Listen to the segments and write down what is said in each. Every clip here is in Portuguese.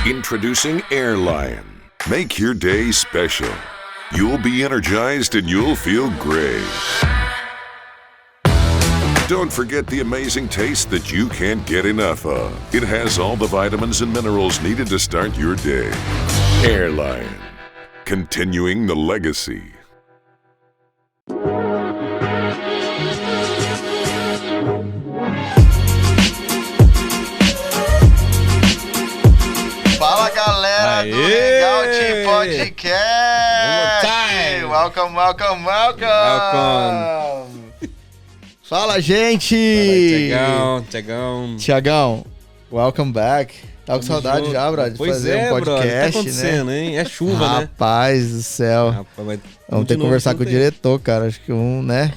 Introducing Airlion. Make your day special. You'll be energized and you'll feel great. Don't forget the amazing taste that you can't get enough of. It has all the vitamins and minerals needed to start your day. Airlion. Continuing the legacy. Fala, galera do Hangout Podcast! Welcome. Fala, gente! Tiagão, welcome back. Tava com saudade junto. Já, brother, de fazer um podcast, brother, tá acontecendo, né? Hein? É chuva, né? Rapaz do céu. Rapaz, vamos ter que conversar com o diretor, cara. Acho que né?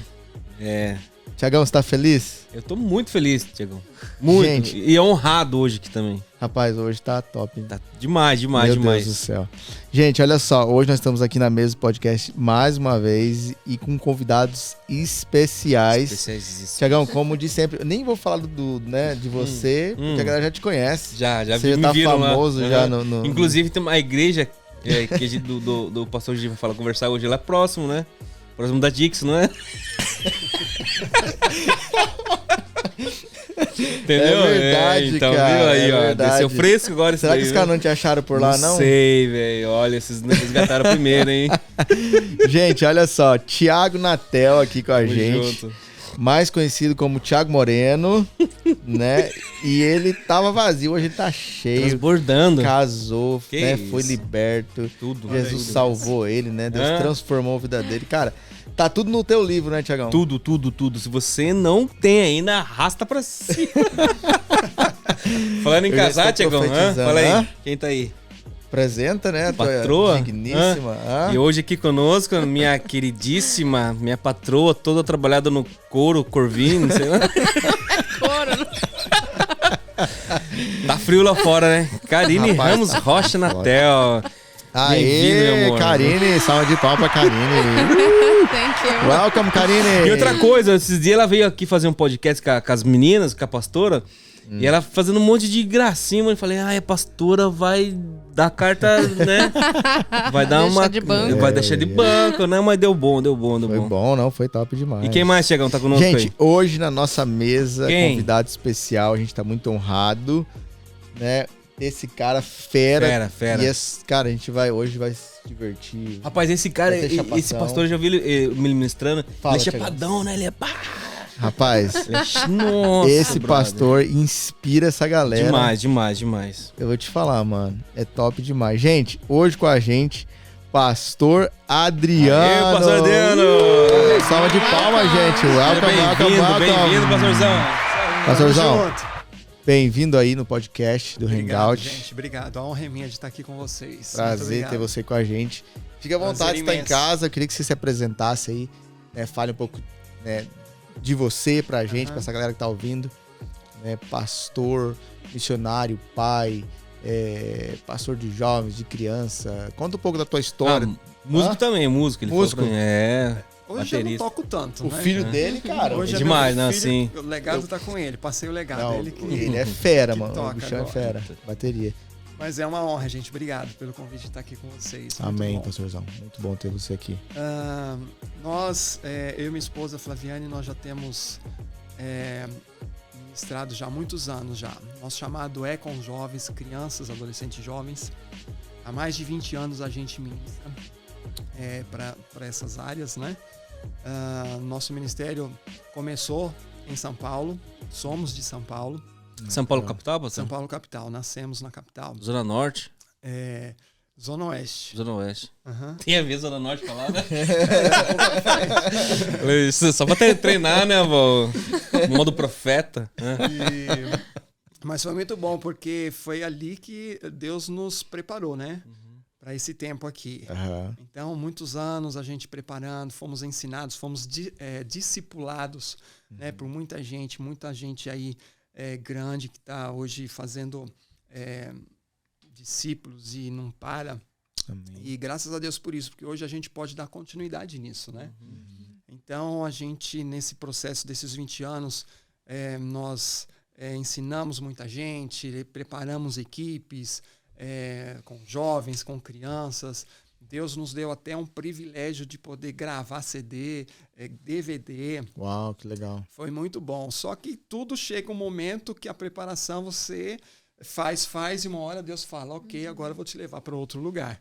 É. Tiagão, você tá feliz? Eu tô muito feliz, Tiagão. Muito. Gente, e honrado hoje aqui também. Rapaz, hoje tá top. Hein? Tá demais. Meu Deus do céu. Gente, olha só. Hoje nós estamos aqui na mesa do podcast mais uma vez e com convidados especiais. Tiagão, como de sempre, eu nem vou falar de você, porque a galera já te conhece. Já você já tá famoso lá. Já no... Inclusive tem uma igreja que do pastor Gil vai conversar hoje lá próximo, né? Próximo da Dix, não é? Entendeu? É verdade, então, cara. Viu aí, ó. Verdade. Desceu fresco agora. Será que os caras não te acharam por lá, não? Não sei, velho. Olha, esses resgataram primeiro, hein? Gente, olha só. Thiago Natel aqui com a Tamo gente. Junto. Mais conhecido como Thiago Moreno, né? E ele tava vazio, hoje ele tá cheio. Transbordando. Casou, né? Isso? Foi liberto. Tudo. Jesus salvou ele, né? Deus transformou a vida dele. Cara, tá tudo no teu livro, né, Thiagão? Tudo. Se você não tem ainda, arrasta pra cima. Falando em casar, Thiagão, fala aí. Quem tá aí? Apresenta, né? A patroa. Digníssima. E hoje aqui conosco, minha queridíssima, minha patroa, toda trabalhada no couro, corvino, sei lá. Couro. Tá frio lá fora, né? Karine Ramos Rocha Natel. Aê, Karine, salve de pau pra Karine. Thank you. Welcome, Karine. E outra coisa, esses dias ela veio aqui fazer um podcast com as meninas, com a pastora, e ela fazendo um monte de gracinha, eu falei, a pastora vai dar carta, né? Vai dar deixar de banco. Vai deixar de banco, né? Mas deu bom. Foi bom, não? Foi top demais. E quem mais, Tiagão, tá conosco aí? Gente, hoje na nossa mesa, convidado especial, a gente tá muito honrado, né? Esse cara fera. E cara, a gente hoje vai se divertir. Rapaz, esse cara, esse pastor, eu já vi ele ministrando. Fala, ele é chapadão, né? Ele é Rapaz, nossa, esse pastor inspira essa galera. Demais. Eu vou te falar, mano. É top demais. Gente, hoje com a gente, Pastor Adriano. Aê, Pastor Adriano! Salva de palmas, gente. Bem-vindo, pastorzão. Pastorzão, bem-vindo aí no podcast do Hangout. Gente, obrigado. A honra é minha de estar aqui com vocês. Prazer ter você com a gente. Fique à vontade de estar em casa. Eu queria que você se apresentasse aí, né? Fale um pouco, né, de você pra gente, pra essa galera que tá ouvindo, né? Pastor, missionário, pai, pastor de jovens, de criança. Conta um pouco da tua história. Músico também, músico. Músico? Hoje eu não toco tanto, o filho dele, cara. Hoje é demais, né? Assim. O legado tá com ele. Passei o legado dele. Ele é fera, mano. O bichão é fera. Bateria. Mas é uma honra, gente. Obrigado pelo convite de estar aqui com vocês. Amém, pastorzão. Muito bom ter você aqui. Nós, eu e minha esposa Flaviane, nós já temos ministrado já há muitos anos já. Nosso chamado é com jovens, crianças, adolescentes e jovens. Há mais de 20 anos a gente ministra para essas áreas, né? Nosso ministério começou em São Paulo. Somos de São Paulo. São Paulo capital, pastor? São Paulo capital. Nascemos na capital. Zona Norte? Zona Oeste. Zona Oeste. Uhum. Tem a ver Zona Norte falar, né? Só pra treinar, né, vô? No modo profeta. Né? Mas foi muito bom, porque foi ali que Deus nos preparou, né? Para esse tempo aqui. Então, muitos anos a gente preparando, fomos ensinados, fomos discipulados, né, por muita gente aí grande que está hoje fazendo discípulos e não para. Amém. E graças a Deus por isso, porque hoje a gente pode dar continuidade nisso, né? Então, a gente, nesse processo desses 20 anos, nós ensinamos muita gente, preparamos equipes, com jovens, com crianças. Deus nos deu até um privilégio de poder gravar CD, DVD. Uau, que legal. Foi muito bom. Só que tudo chega um momento que a preparação você faz e uma hora Deus fala, ok, agora eu vou te levar para outro lugar.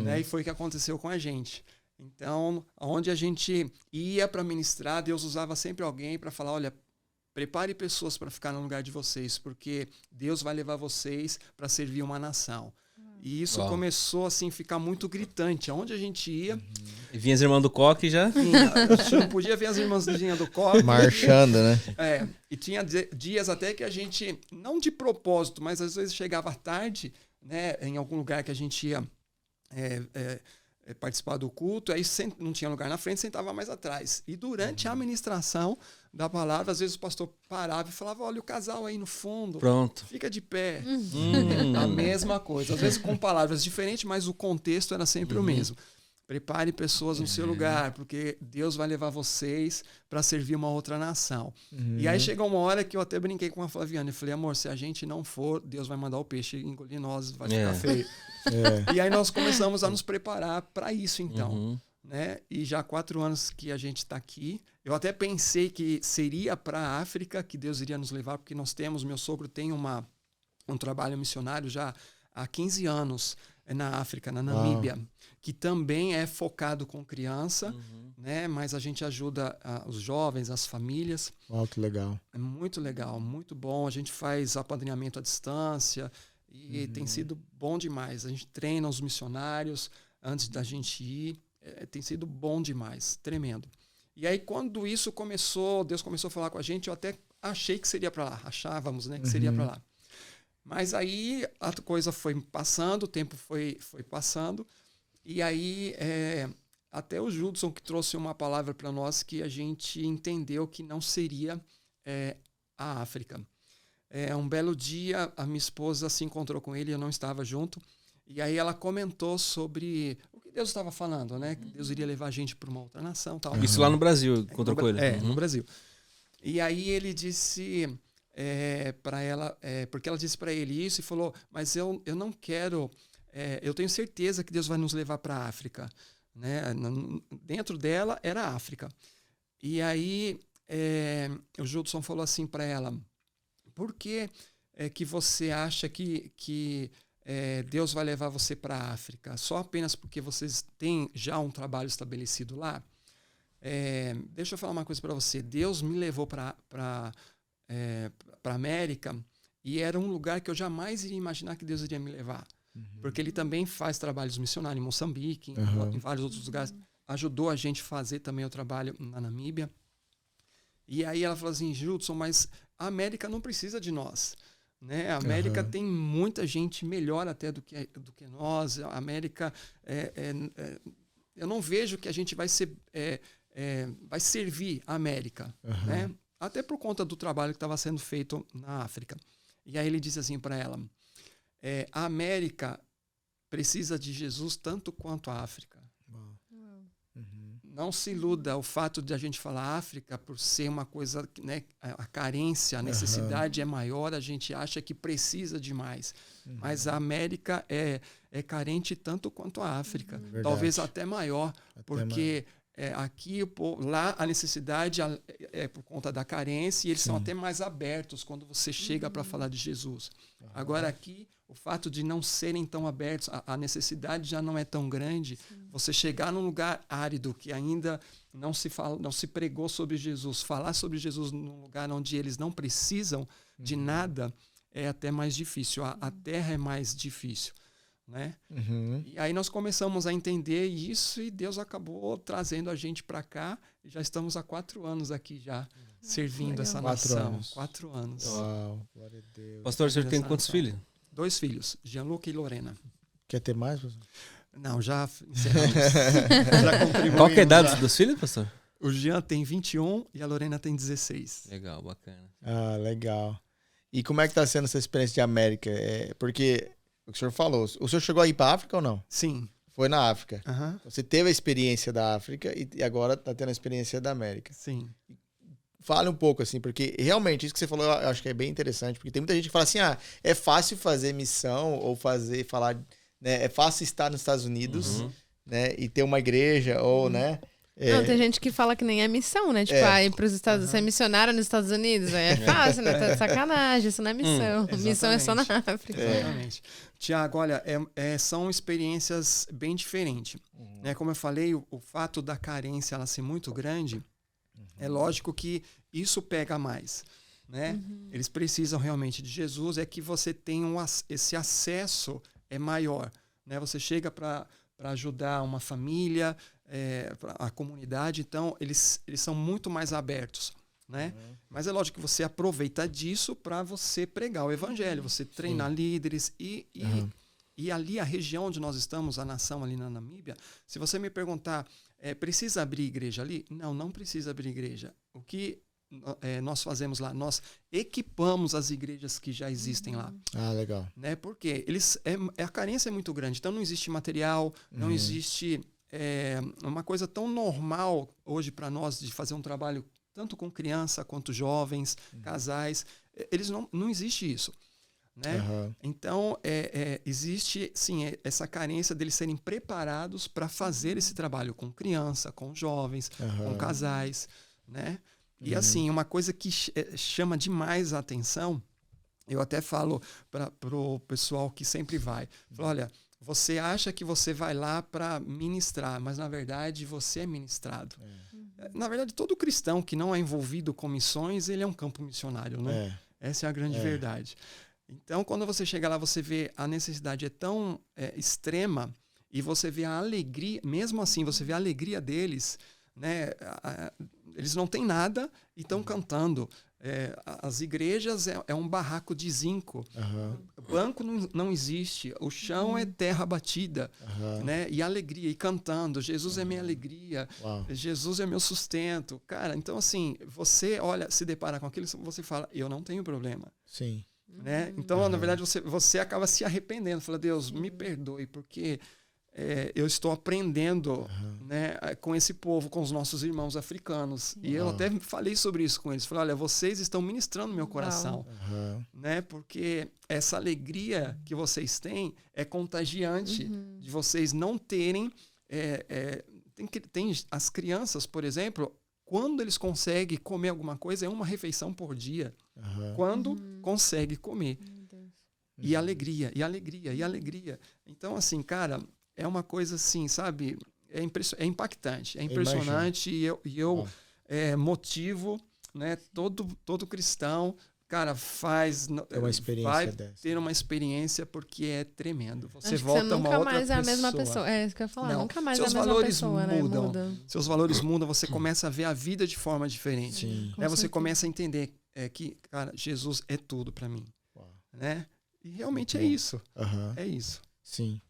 Né? E foi o que aconteceu com a gente. Então, onde a gente ia para ministrar, Deus usava sempre alguém para falar, olha, prepare pessoas para ficar no lugar de vocês, porque Deus vai levar vocês para servir uma nação. E isso começou assim a ficar muito gritante. Aonde a gente ia... E vinha as irmãs do Coque já? A gente não podia ver as irmãzinhas do Coque. Marchando, né? E tinha dias até que a gente, não de propósito, mas às vezes chegava tarde, né, em algum lugar que a gente ia participar do culto, aí não tinha lugar na frente, sentava mais atrás. E durante a ministração da palavra, às vezes o pastor parava e falava, olha o casal aí no fundo, pronto, fica de pé. A mesma coisa, às vezes com palavras diferentes, mas o contexto era sempre o mesmo. Prepare pessoas no seu lugar, porque Deus vai levar vocês para servir uma outra nação. E aí chegou uma hora que eu até brinquei com a Flaviana e falei, amor, se a gente não for, Deus vai mandar o peixe engolir nós, vai ficar feio. E aí nós começamos a nos preparar para isso, então. Né? E já há 4 anos que a gente está aqui. Eu até pensei que seria para a África que Deus iria nos levar, porque meu sogro tem um trabalho missionário já há 15 anos na África, na Namíbia, que também é focado com criança, né? Mas a gente ajuda os jovens, as famílias. Uau, que legal. É muito legal, muito bom. A gente faz apadrinhamento à distância e tem sido bom demais. A gente treina os missionários antes da gente ir. Tem sido bom demais, tremendo. E aí, quando isso começou, Deus começou a falar com a gente, eu até achei que seria para lá. Achávamos, né, que seria para lá. Mas aí a coisa foi passando, o tempo foi passando. E aí, até o Judson que trouxe uma palavra para nós que a gente entendeu que não seria a África. Um belo dia, a minha esposa se encontrou com ele, eu não estava junto. E aí ela comentou sobre o que Deus estava falando, né? Que Deus iria levar a gente para uma outra nação. Tal. Isso lá no Brasil, encontrou com ele? No Brasil. E aí ele disse para ela, porque ela disse para ele isso e falou, mas eu não quero, eu tenho certeza que Deus vai nos levar para a África. Né? Dentro dela era a África. E aí o Judson falou assim para ela, por que que você acha que Deus vai levar você para a África? Só apenas porque vocês têm já um trabalho estabelecido lá? Deixa eu falar uma coisa para você. Deus me levou para a América e era um lugar que eu jamais iria imaginar que Deus iria me levar. Porque ele também faz trabalhos missionários em Moçambique, em vários outros lugares. Ajudou a gente a fazer também o trabalho na Namíbia. E aí ela falou assim, Judson, mas a América não precisa de nós. Né? A América tem muita gente melhor até do que nós. A América, eu não vejo que a gente vai servir a América, né? Até por conta do trabalho que estava sendo feito na África. E aí ele disse assim para ela, a América precisa de Jesus tanto quanto a África. Não se iluda o fato de a gente falar África por ser uma coisa, né, a carência, a necessidade é maior, a gente acha que precisa de mais. Mas a América é carente tanto quanto a África. Verdade. Talvez até maior, porque aqui, lá a necessidade é por conta da carência e eles são até mais abertos quando você chega para falar de Jesus. Agora aqui, o fato de não serem tão abertos, a necessidade já não é tão grande. Você chegar num lugar árido que ainda não se pregou sobre Jesus, falar sobre Jesus num lugar onde eles não precisam de nada é até mais difícil. A terra é mais difícil. Né? E aí nós começamos a entender isso e Deus acabou trazendo a gente para cá e já estamos há 4 anos aqui já servindo essa nação. 4 anos. Uau, glória a Deus. Pastor, o senhor tem quantos filhos? 2 filhos, Gianluca e Lorena. Quer ter mais, pastor? Não, já encerramos. Já contribuímos. Qual que é a idade dos filhos, pastor? O Jean tem 21 e a Lorena tem 16. Legal, bacana. Ah, legal. E como é que tá sendo essa experiência de América? Porque o que o senhor falou, o senhor chegou a ir para África ou não? Sim. Foi na África. Uhum. Você teve a experiência da África e agora está tendo a experiência da América. Sim. fale um pouco, assim, porque realmente isso que você falou eu acho que é bem interessante, porque tem muita gente que fala assim, é fácil fazer missão ou falar, né, é fácil estar nos Estados Unidos, né, e ter uma igreja ou, né... Não, tem gente que fala que nem é missão, né? Tipo, ir pros Estados Unidos, ser missionário nos Estados Unidos, é fácil, né? Tá de sacanagem, isso não é missão. Missão é só na África. Exatamente. Tiago, olha, são experiências bem diferentes. Né? Como eu falei, o fato da carência ela ser muito grande, é lógico que isso pega mais. Né? Eles precisam realmente de Jesus, é que você tem esse acesso maior. Né? Você chega para ajudar uma família, a comunidade, então eles são muito mais abertos, né? Mas é lógico que você aproveita disso para você pregar o evangelho, você treinar líderes e ali a região onde nós estamos, a nação ali na Namíbia, se você me perguntar, precisa abrir igreja ali? Não precisa abrir igreja. O que nós fazemos lá? Nós equipamos as igrejas que já existem lá. Ah, legal. Né? Porque a carência é muito grande, então não existe material, não existe... uma coisa tão normal hoje para nós de fazer um trabalho tanto com criança quanto jovens, casais, eles não existe isso, né? Então existe sim essa carência deles serem preparados para fazer esse trabalho com criança, com jovens, com casais, né? E assim, uma coisa que chama demais a atenção, eu até falo para o pessoal que sempre vai, falo, olha, você acha que você vai lá para ministrar, mas na verdade você é ministrado. Na verdade, todo cristão que não é envolvido com missões, ele é um campo missionário, né? Essa é a grande verdade. Então, quando você chega lá, você vê a necessidade é tão extrema e você vê a alegria, mesmo assim, você vê a alegria deles, né? Eles não têm nada e estão cantando. As igrejas é um barraco de zinco. Banco não existe. O chão é terra batida. Né? E alegria, e cantando. Jesus é minha alegria. Jesus é meu sustento. Cara, então assim, você se depara com aquilo, você fala, eu não tenho problema. Sim. Né? Então, na verdade, você acaba se arrependendo. Fala, Deus, me perdoe, porque... eu estou aprendendo né, com esse povo, com os nossos irmãos africanos. E eu até falei sobre isso com eles. Falei, olha, vocês estão ministrando meu coração. Né, porque essa alegria que vocês têm é contagiante de vocês não terem... tem as crianças, por exemplo, quando eles conseguem comer alguma coisa, é uma refeição por dia. Quando consegue comer. E alegria, e alegria, e alegria. Então, assim, cara... É uma coisa assim, sabe? É impactante, é impressionante e eu motivo, né? Todo cristão, cara, vai ter uma experiência porque é tremendo. Você volta uma outra pessoa. Nunca mais é a mesma pessoa. É isso que eu ia falar. Nunca mais é a mesma pessoa, né? Muda. Seus valores mudam, você começa a ver a vida de forma diferente. Né? Você começa a entender que, cara, Jesus é tudo para mim. Né? E realmente é isso. É isso. Sim.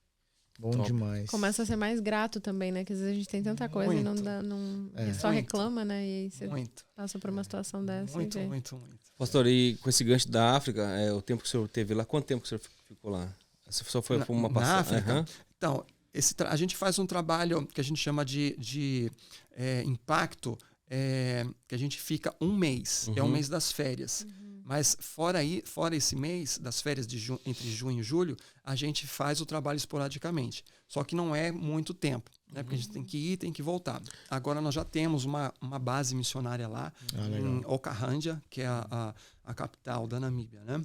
Bom demais. Começa a ser mais grato também, né? Que às vezes a gente tem tanta coisa e só reclama, né? E aí você passa por uma situação dessa. Muito. Pastor, e com esse gancho da África, o tempo que o senhor teve lá, quanto tempo que o senhor ficou lá? Você só foi uma passagem? Na África? Então, a gente faz um trabalho que a gente chama de impacto, que a gente fica um mês. É um mês das férias. Mas fora esse mês, das férias entre junho e julho, a gente faz o trabalho esporadicamente. Só que não é muito tempo, né? Porque a gente tem que ir, tem que voltar. Agora nós já temos uma base missionária lá, em Okahandja, que é a capital da Namíbia, né?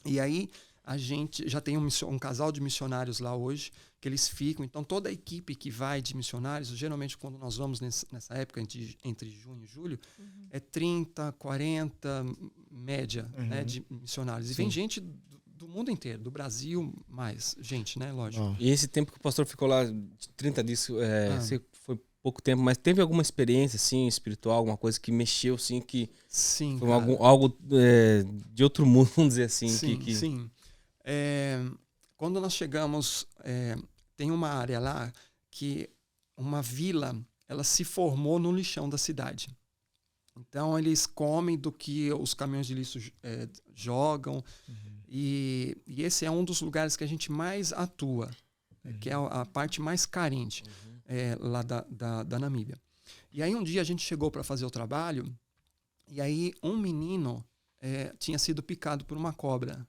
E aí a gente já tem um casal de missionários lá hoje, que eles ficam. Então toda a equipe que vai de missionários, geralmente quando nós vamos nessa época, entre junho e julho, é 30, 40 média, né, de missionários. E vem gente do mundo inteiro, do Brasil, mais gente, né? Lógico. E esse tempo que o pastor ficou lá, 30 dias, foi pouco tempo, mas teve alguma experiência, assim, espiritual, alguma coisa que mexeu, assim, que... Sim, foi algo de outro mundo, vamos dizer assim. Sim. Quando nós chegamos, tem uma área lá que uma vila, ela se formou no lixão da cidade. Então, eles comem do que os caminhões de lixo jogam. E esse é um dos lugares que a gente mais atua, que é a parte mais carente lá da Namíbia. E aí, um dia, a gente chegou para fazer o trabalho E aí um menino tinha sido picado por uma cobra.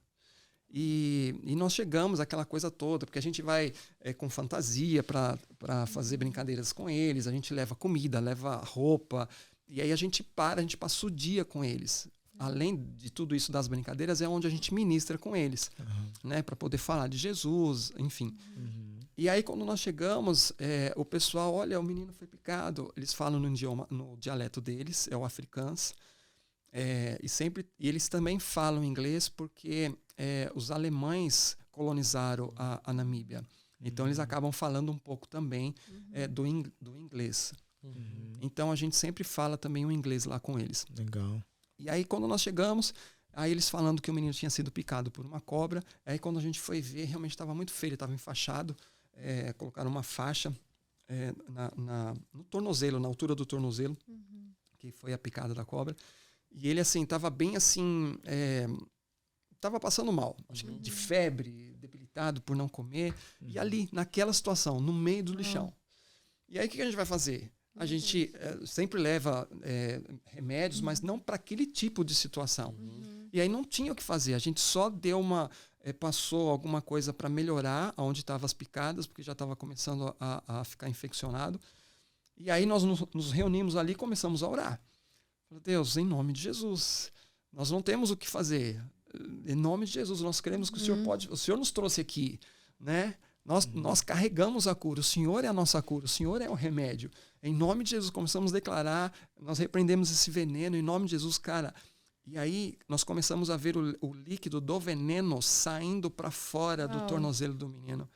E nós chegamos àquela coisa toda, porque a gente vai com fantasia para fazer brincadeiras com eles, a gente leva comida, leva roupa, e aí a gente passa o dia com eles. Além de tudo isso das brincadeiras, é onde a gente ministra com eles, né, para poder falar de Jesus, enfim. E aí quando nós chegamos, o pessoal, olha, o menino foi picado, eles falam no dialeto deles, é o afrikaans, e eles também falam inglês porque os alemães colonizaram a Namíbia. Então eles acabam falando um pouco também do inglês. Então a gente sempre fala também o inglês lá com eles. Legal. E aí quando nós chegamos, aí eles falando que o menino tinha sido picado por uma cobra, aí quando a gente foi ver, realmente estava muito feio, ele estava enfaixado, colocaram uma faixa no tornozelo, na altura do tornozelo, que foi a picada da cobra. E ele, assim, estava bem assim, estava passando mal, acho que de febre, debilitado por não comer, e ali, naquela situação, no meio do lixão. E aí o que a gente vai fazer? A gente sempre leva remédios, mas não para aquele tipo de situação. E aí não tinha o que fazer. A gente só deu passou alguma coisa para melhorar onde estavam as picadas, porque já estava começando a ficar infeccionado. E aí nós nos reunimos ali e começamos a orar. Falei, Deus, em nome de Jesus, nós não temos o que fazer. Em nome de Jesus, nós queremos que o Senhor o Senhor nos trouxe aqui, né? Nós carregamos a cura, o Senhor é a nossa cura, o Senhor é o remédio. Em nome de Jesus, começamos a declarar, nós repreendemos esse veneno, em nome de Jesus, cara. E aí nós começamos a ver o líquido do veneno saindo para fora do tornozelo do menino.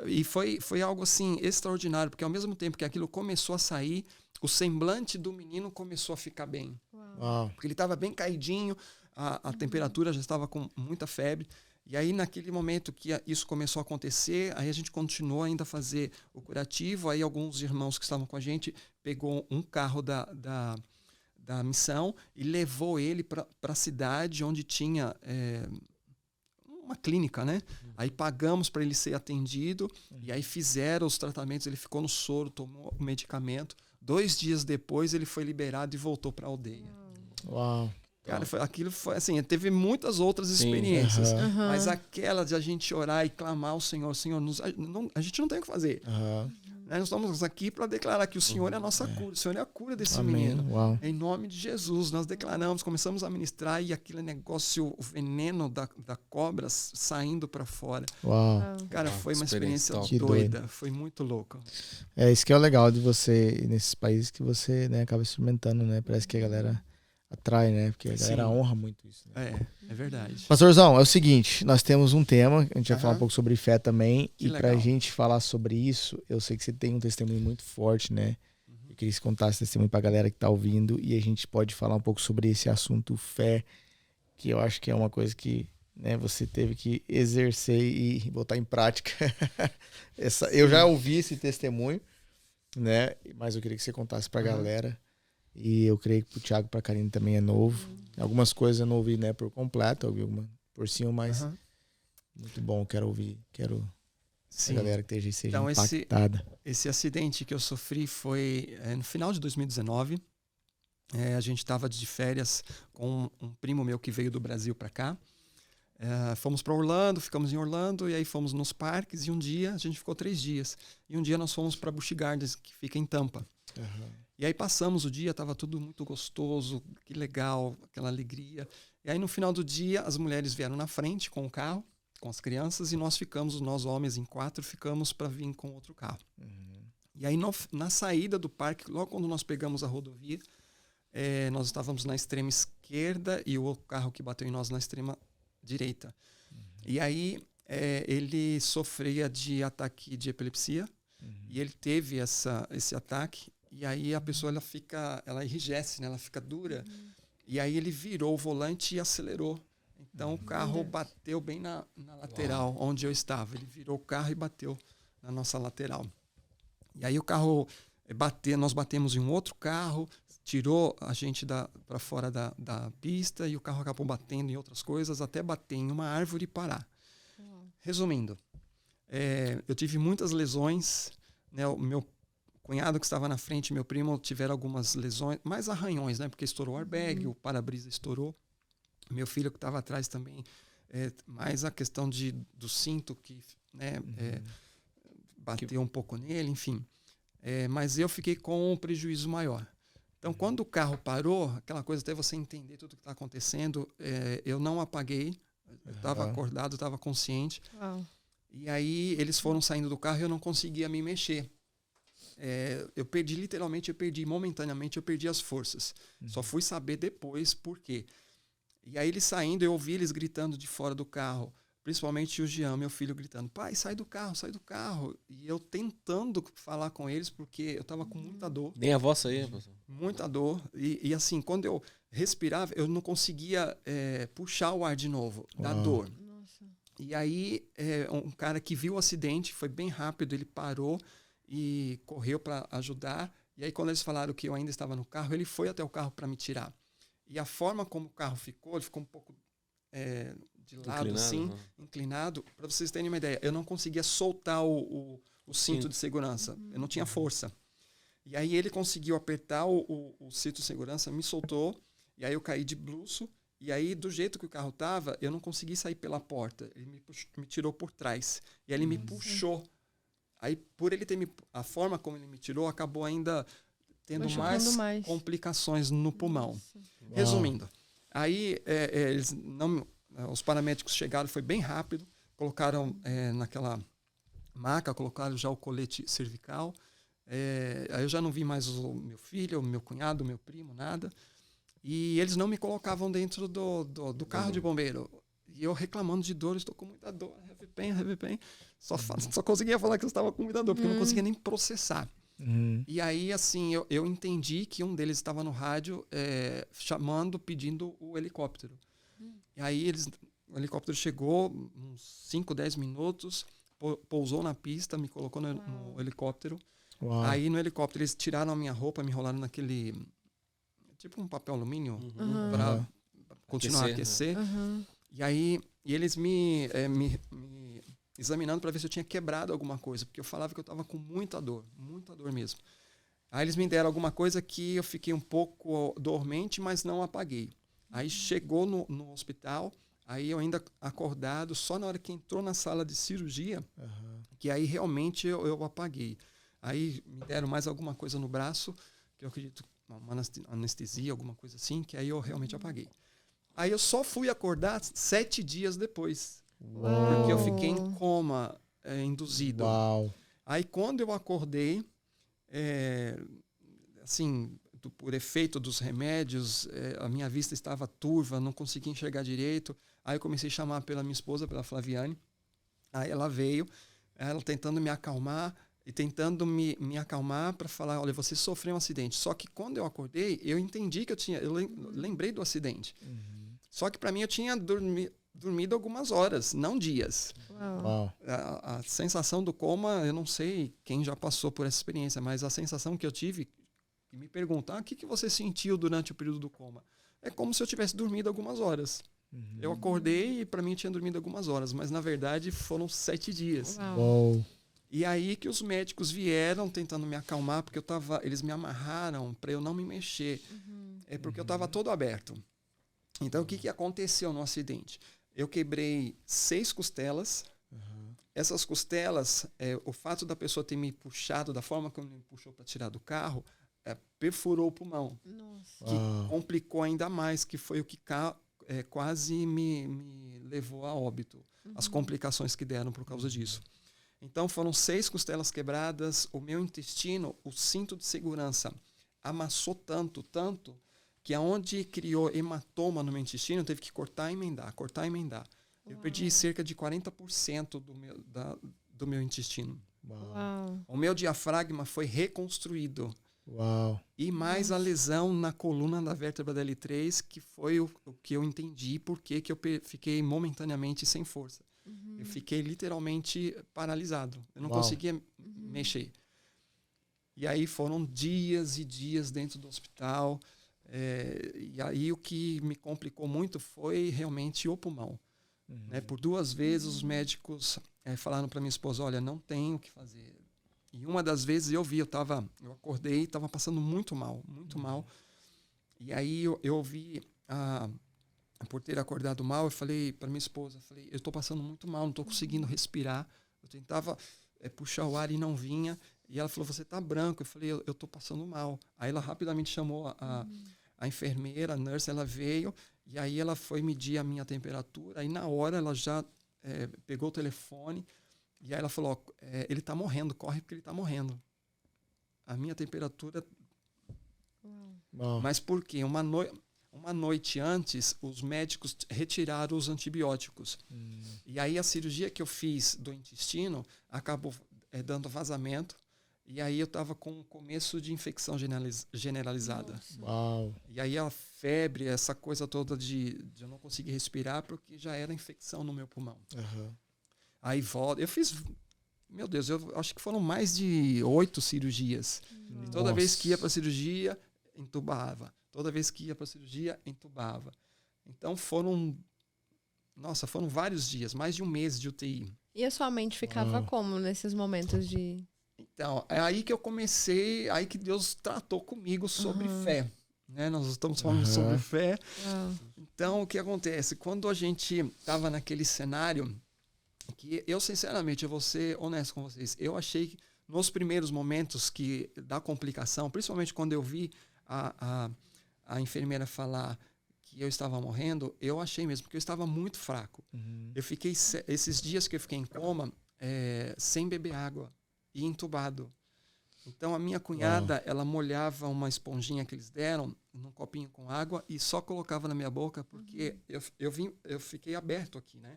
E foi algo assim extraordinário, porque ao mesmo tempo que aquilo começou a sair, o semblante do menino começou a ficar bem. Porque ele estava bem caidinho, a temperatura já estava com muita febre. E aí, naquele momento que isso começou a acontecer, aí a gente continuou ainda a fazer o curativo. Aí alguns irmãos que estavam com a gente pegou um carro da missão e levou ele para a cidade onde tinha uma clínica, né? Aí pagamos para ele ser atendido e aí fizeram os tratamentos. Ele ficou no soro, tomou o medicamento. 2 dias depois, ele foi liberado e voltou para a aldeia. Uau! Cara, aquilo foi assim, teve muitas outras experiências, mas aquela de a gente orar e clamar ao Senhor, a gente não tem o que fazer. Nós estamos aqui para declarar que o Senhor é a nossa cura, o Senhor é a cura desse menino. Uau. Em nome de Jesus, nós declaramos, começamos a ministrar e aquele negócio, o veneno da cobra saindo para fora. Uau. Cara, foi uma experiência doido. doida, foi muito louca. Isso que é o legal de você ir nesses países que você, né, acaba experimentando, né? Parece que a galera atrai, né? Porque a galera honra muito isso. Né? É verdade. Pastorzão, é o seguinte, nós temos um tema, a gente vai falar um pouco sobre fé também, Que e legal. pra gente falar sobre isso, eu sei que você tem um testemunho muito forte, né? Eu queria que você contasse esse testemunho pra galera que tá ouvindo, e a gente pode falar um pouco sobre esse assunto fé, que eu acho que é uma coisa que, né, você teve que exercer e botar em prática. Eu já ouvi esse testemunho, né? Mas eu queria que você contasse pra galera. E eu creio que pro Thiago e pra Karine também é novo. Algumas coisas eu não ouvi, né, por completo, eu ouvi alguma por cima, mas muito bom, quero ouvir, quero a galera que seja então, impactada. Esse acidente que eu sofri foi no final de 2019. A gente estava de férias com um primo meu que veio do Brasil para cá. Fomos para Orlando, ficamos em Orlando, e aí fomos nos parques, e um dia, a gente ficou 3 dias. E um dia nós fomos para Busch Gardens, que fica em Tampa. E aí passamos o dia, estava tudo muito gostoso, que legal, aquela alegria. E aí no final do dia, as mulheres vieram na frente com o carro, com as crianças, e nós homens em 4, ficamos para vir com outro carro. E aí na saída do parque, logo quando nós pegamos a rodovia, nós estávamos na extrema esquerda e o carro que bateu em nós na extrema direita. E aí ele sofria de ataque de epilepsia, e ele teve esse ataque. E aí a pessoa ela enrijece, né? Ela fica dura. E aí ele virou o volante e acelerou. Então o carro bateu bem na lateral, onde eu estava. Ele virou o carro e bateu na nossa lateral. E aí o carro nós batemos em um outro carro, tirou a gente para fora da pista, e o carro acabou batendo em outras coisas, até bater em uma árvore e parar. Resumindo, eu tive muitas lesões, né? O meu cunhado que estava na frente, meu primo, tiveram algumas lesões, mais arranhões, né? Porque estourou o airbag, o para-brisa estourou. Meu filho que estava atrás também, mais a questão do cinto que, né, bateu um pouco nele, enfim. Mas eu fiquei com um prejuízo maior. Então, quando o carro parou, aquela coisa até você entender tudo o que está acontecendo, eu não apaguei, eu estava acordado, estava consciente. Uau. E aí eles foram saindo do carro e eu não conseguia me mexer. Eu perdi momentaneamente, eu perdi as forças. Só fui saber depois por quê. E aí eles saindo, eu ouvi eles gritando de fora do carro, principalmente o Jean, meu filho, gritando, pai, sai do carro, sai do carro. E eu tentando falar com eles, porque eu estava com muita dor. Nem a voz aí, professor. Muita dor. E assim, quando eu respirava, eu não conseguia puxar o ar de novo, da dor. Nossa. E aí, um cara que viu o acidente, foi bem rápido, ele parou e correu para ajudar. E aí, quando eles falaram que eu ainda estava no carro, ele foi até o carro para me tirar. E a forma como o carro ficou, ele ficou um pouco de lado, inclinado, assim, inclinado. Para vocês terem uma ideia, eu não conseguia soltar o cinto de segurança. Eu não tinha força. E aí ele conseguiu apertar o cinto de segurança, me soltou. E aí eu caí de bruço. E aí, do jeito que o carro estava, eu não consegui sair pela porta. Ele me tirou por trás. E aí ele me puxou. Aí, por ele ter a forma como ele me tirou, acabou ainda tendo mais complicações no pulmão. Resumindo, aí os paramédicos chegaram, foi bem rápido, colocaram naquela maca, colocaram já o colete cervical. Aí eu já não vi mais o meu filho, o meu cunhado, o meu primo, nada. E eles não me colocavam dentro do carro de bombeiro. E eu reclamando de dor, estou com muita dor, heavy pain. Só conseguia falar que eu estava com muita dor, porque eu não conseguia nem processar. E aí, assim, eu entendi que um deles estava no rádio chamando, pedindo o helicóptero. E aí o helicóptero chegou, uns 5, 10 minutos, pousou na pista, me colocou no helicóptero. Uau. Aí no helicóptero eles tiraram a minha roupa, me enrolaram naquele... tipo um papel alumínio para continuar a aquecer. E aí eles me examinando para ver se eu tinha quebrado alguma coisa, porque eu falava que eu estava com muita dor mesmo. Aí eles me deram alguma coisa que eu fiquei um pouco dormente, mas não apaguei. Aí chegou no hospital, aí eu ainda acordado, só na hora que entrou na sala de cirurgia, que aí realmente eu apaguei. Aí me deram mais alguma coisa no braço, que eu acredito, uma anestesia, alguma coisa assim, que aí eu realmente apaguei. Aí eu só fui acordar 7 dias depois. Uau. Porque eu fiquei em coma induzido. Uau. Aí quando eu acordei, assim, por efeito dos remédios, a minha vista estava turva, não conseguia enxergar direito. Aí eu comecei a chamar pela minha esposa, pela Flaviane. Aí ela veio, ela tentando me acalmar, e tentando me acalmar para falar, olha, você sofreu um acidente. Só que quando eu acordei, eu entendi que eu lembrei do acidente. Só que para mim eu tinha dormido algumas horas, não dias. Uau. A sensação do coma, eu não sei quem já passou por essa experiência, mas a sensação que eu tive, que me perguntam, o que você sentiu durante o período do coma? É como se eu tivesse dormido algumas horas. Eu acordei e para mim eu tinha dormido algumas horas, mas na verdade foram 7 dias. Uau. E aí que os médicos vieram tentando me acalmar, porque eles me amarraram para eu não me mexer. Porque eu estava todo aberto. Então, o que aconteceu no acidente? Eu quebrei 6 costelas. Essas costelas, o fato da pessoa ter me puxado da forma como me puxou para tirar do carro, perfurou o pulmão. Nossa. Que complicou ainda mais, que foi o que quase me levou a óbito. As complicações que deram por causa disso. Então, foram 6 costelas quebradas, o meu intestino, o cinto de segurança, amassou tanto, que aonde criou hematoma no meu intestino, eu teve que cortar e emendar. Eu perdi cerca de 40% do meu intestino. Uau. O meu diafragma foi reconstruído. Uau. E mais a lesão na coluna da vértebra da L3, que foi o que eu entendi porque que eu fiquei momentaneamente sem força. Eu fiquei literalmente paralisado. Eu não conseguia mexer. E aí foram dias e dias dentro do hospital. E aí o que me complicou muito foi realmente o pulmão. Por 2 vezes os médicos falaram para minha esposa, olha, não tem o que fazer. E uma das vezes eu acordei, estava passando muito mal, muito mal. E aí eu vi, por ter acordado mal, eu falei para minha esposa, eu estou passando muito mal, não estou conseguindo respirar. Eu tentava puxar o ar e não vinha. E ela falou, você está branco. Eu falei, eu estou passando mal. Aí ela rapidamente chamou a enfermeira, a nurse, ela veio. E aí ela foi medir a minha temperatura. Aí na hora ela já pegou o telefone. E aí ela falou, ele está morrendo, corre porque ele está morrendo. A minha temperatura... Uau. Mas por quê? Uma noite antes, os médicos retiraram os antibióticos. E aí a cirurgia que eu fiz do intestino acabou dando vazamento. E aí eu estava com um começo de infecção generalizada. Uau. E aí a febre, essa coisa toda de eu não conseguir respirar, porque já era infecção no meu pulmão. Aí volta. Eu fiz... Meu Deus, eu acho que foram mais de 8 cirurgias. E toda vez que ia para cirurgia, entubava. Toda vez que ia para cirurgia, entubava. Então foram vários dias, mais de um mês de UTI. E a sua mente ficava como nesses momentos de... Então, é aí que eu comecei, aí que Deus tratou comigo sobre fé. Né? Nós estamos falando sobre fé. Então, o que acontece? Quando a gente estava naquele cenário, que eu, sinceramente, eu vou ser honesto com vocês, eu achei que nos primeiros momentos da complicação, principalmente quando eu vi a enfermeira falar que eu estava morrendo, eu achei mesmo, porque eu estava muito fraco. Eu fiquei, esses dias que eu fiquei em coma, sem beber água e entubado. Então a minha cunhada, ela molhava uma esponjinha que eles deram num copinho com água e só colocava na minha boca, porque eu fiquei aberto aqui, né?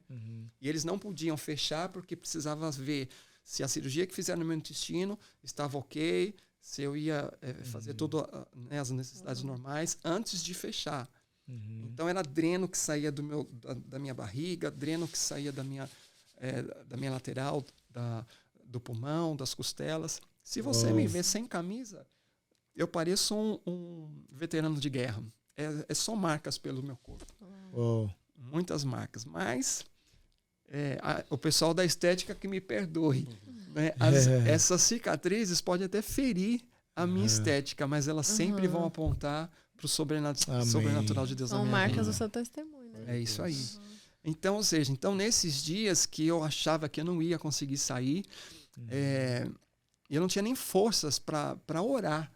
E eles não podiam fechar porque precisava ver se a cirurgia que fizeram no meu intestino estava ok, se eu ia fazer todas as necessidades normais antes de fechar. Então era dreno que saía da minha barriga, dreno que saía da minha lateral, do pulmão, das costelas. Se você me ver sem camisa, eu pareço um veterano de guerra. É só marcas pelo meu corpo. Muitas marcas. Mas o pessoal da estética que me perdoe. Né? Essas cicatrizes podem até ferir a minha estética, mas elas sempre vão apontar para o sobrenatural de Deus na minha vida. São marcas do seu testemunho, né? É isso aí. Então, nesses dias que eu achava que eu não ia conseguir sair, eu não tinha nem forças para orar,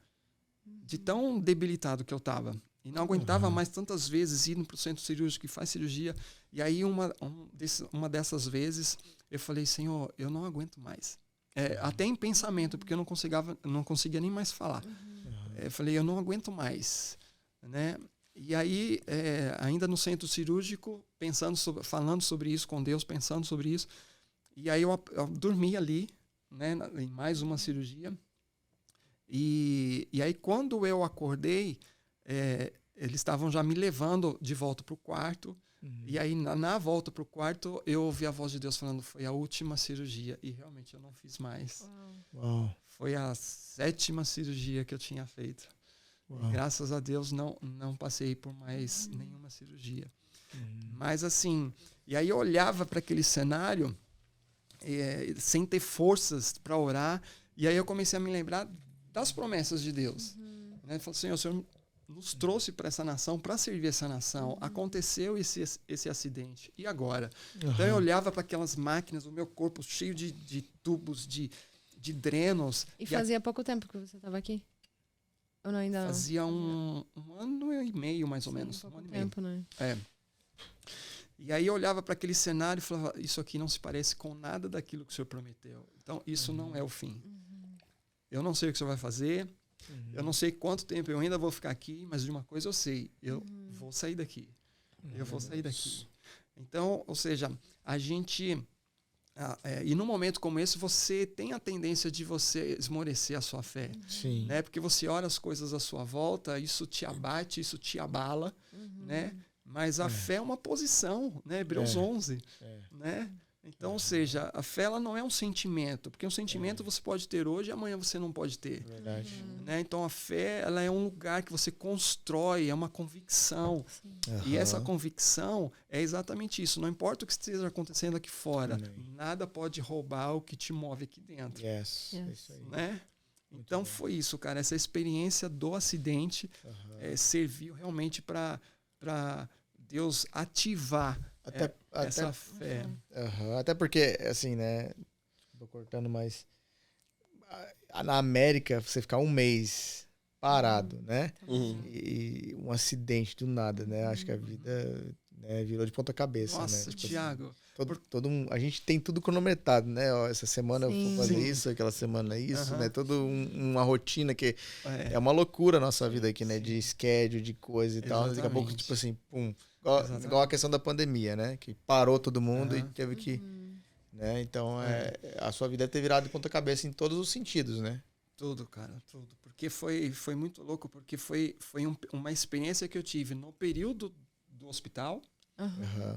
de tão debilitado que eu estava. E não aguentava mais tantas vezes ir para o centro cirúrgico e faz cirurgia. E aí, uma dessas vezes, eu falei, Senhor, eu não aguento mais. Até em pensamento, porque eu não conseguia nem mais falar. Eu falei, eu não aguento mais. Né? E aí, ainda no centro cirúrgico, falando sobre isso com Deus, pensando sobre isso. E aí eu dormi ali, né, em mais uma cirurgia. E aí, quando eu acordei, eles estavam já me levando de volta para o quarto. E aí, na volta para o quarto, eu ouvi a voz de Deus falando, foi a última cirurgia. E realmente eu não fiz mais. Foi a 7ª cirurgia que eu tinha feito. E, graças a Deus, não passei por mais nenhuma cirurgia. Mas assim, e aí eu olhava para aquele cenário sem ter forças para orar. E aí eu comecei a me lembrar das promessas de Deus. Né? Eu falei, Senhor, o Senhor nos trouxe para essa nação, para servir essa nação. Aconteceu esse acidente. E agora? Então eu olhava para aquelas máquinas, o meu corpo cheio de tubos, de drenos. E fazia pouco tempo que você estava aqui? Ou não, ainda fazia um ano e meio, mais ou menos. Pouco tempo, né? E aí eu olhava para aquele cenário e falava, isso aqui não se parece com nada daquilo que o Senhor prometeu. Então, isso não é o fim. Eu não sei o que o Senhor vai fazer. Eu não sei quanto tempo eu ainda vou ficar aqui, mas de uma coisa eu sei. Eu vou sair daqui. Eu vou sair daqui. Então, ou seja, a gente... e num momento como esse, você tem a tendência de você esmorecer a sua fé. Sim. Né? Porque você olha as coisas à sua volta, isso te abate, isso te abala, né? Mas a fé é uma posição, né? Hebreus 11, né? Então, ou seja, a fé ela não é um sentimento, porque um sentimento você pode ter hoje e amanhã você não pode ter. Verdade. Né? Então, a fé ela é um lugar que você constrói, é uma convicção. E essa convicção é exatamente isso. Não importa o que esteja acontecendo aqui fora, nada pode roubar o que te move aqui dentro. Yes. É isso aí. Né? Então, foi isso, cara. Essa experiência do acidente serviu realmente para Deus ativar essa fé. Até porque, assim, né? Tô cortando, mas na América, você ficar um mês parado, né? E um acidente do nada, né? Acho que a vida, né, virou de ponta cabeça. Nossa, né? Tipo Thiago. assim, a gente tem tudo cronometrado, né? Ó, essa semana eu vou fazer isso, aquela semana isso, né? Toda uma rotina que é uma loucura a nossa vida aqui, né? De schedule, de coisa e tal. Daqui a pouco, tipo assim, pum. Igual a questão da pandemia, né? Que parou todo mundo e teve que... Né? Então, a sua vida deve ter virado de ponta cabeça em todos os sentidos, né? Tudo, cara, tudo. Porque foi muito louco, porque foi uma experiência que eu tive no período do hospital,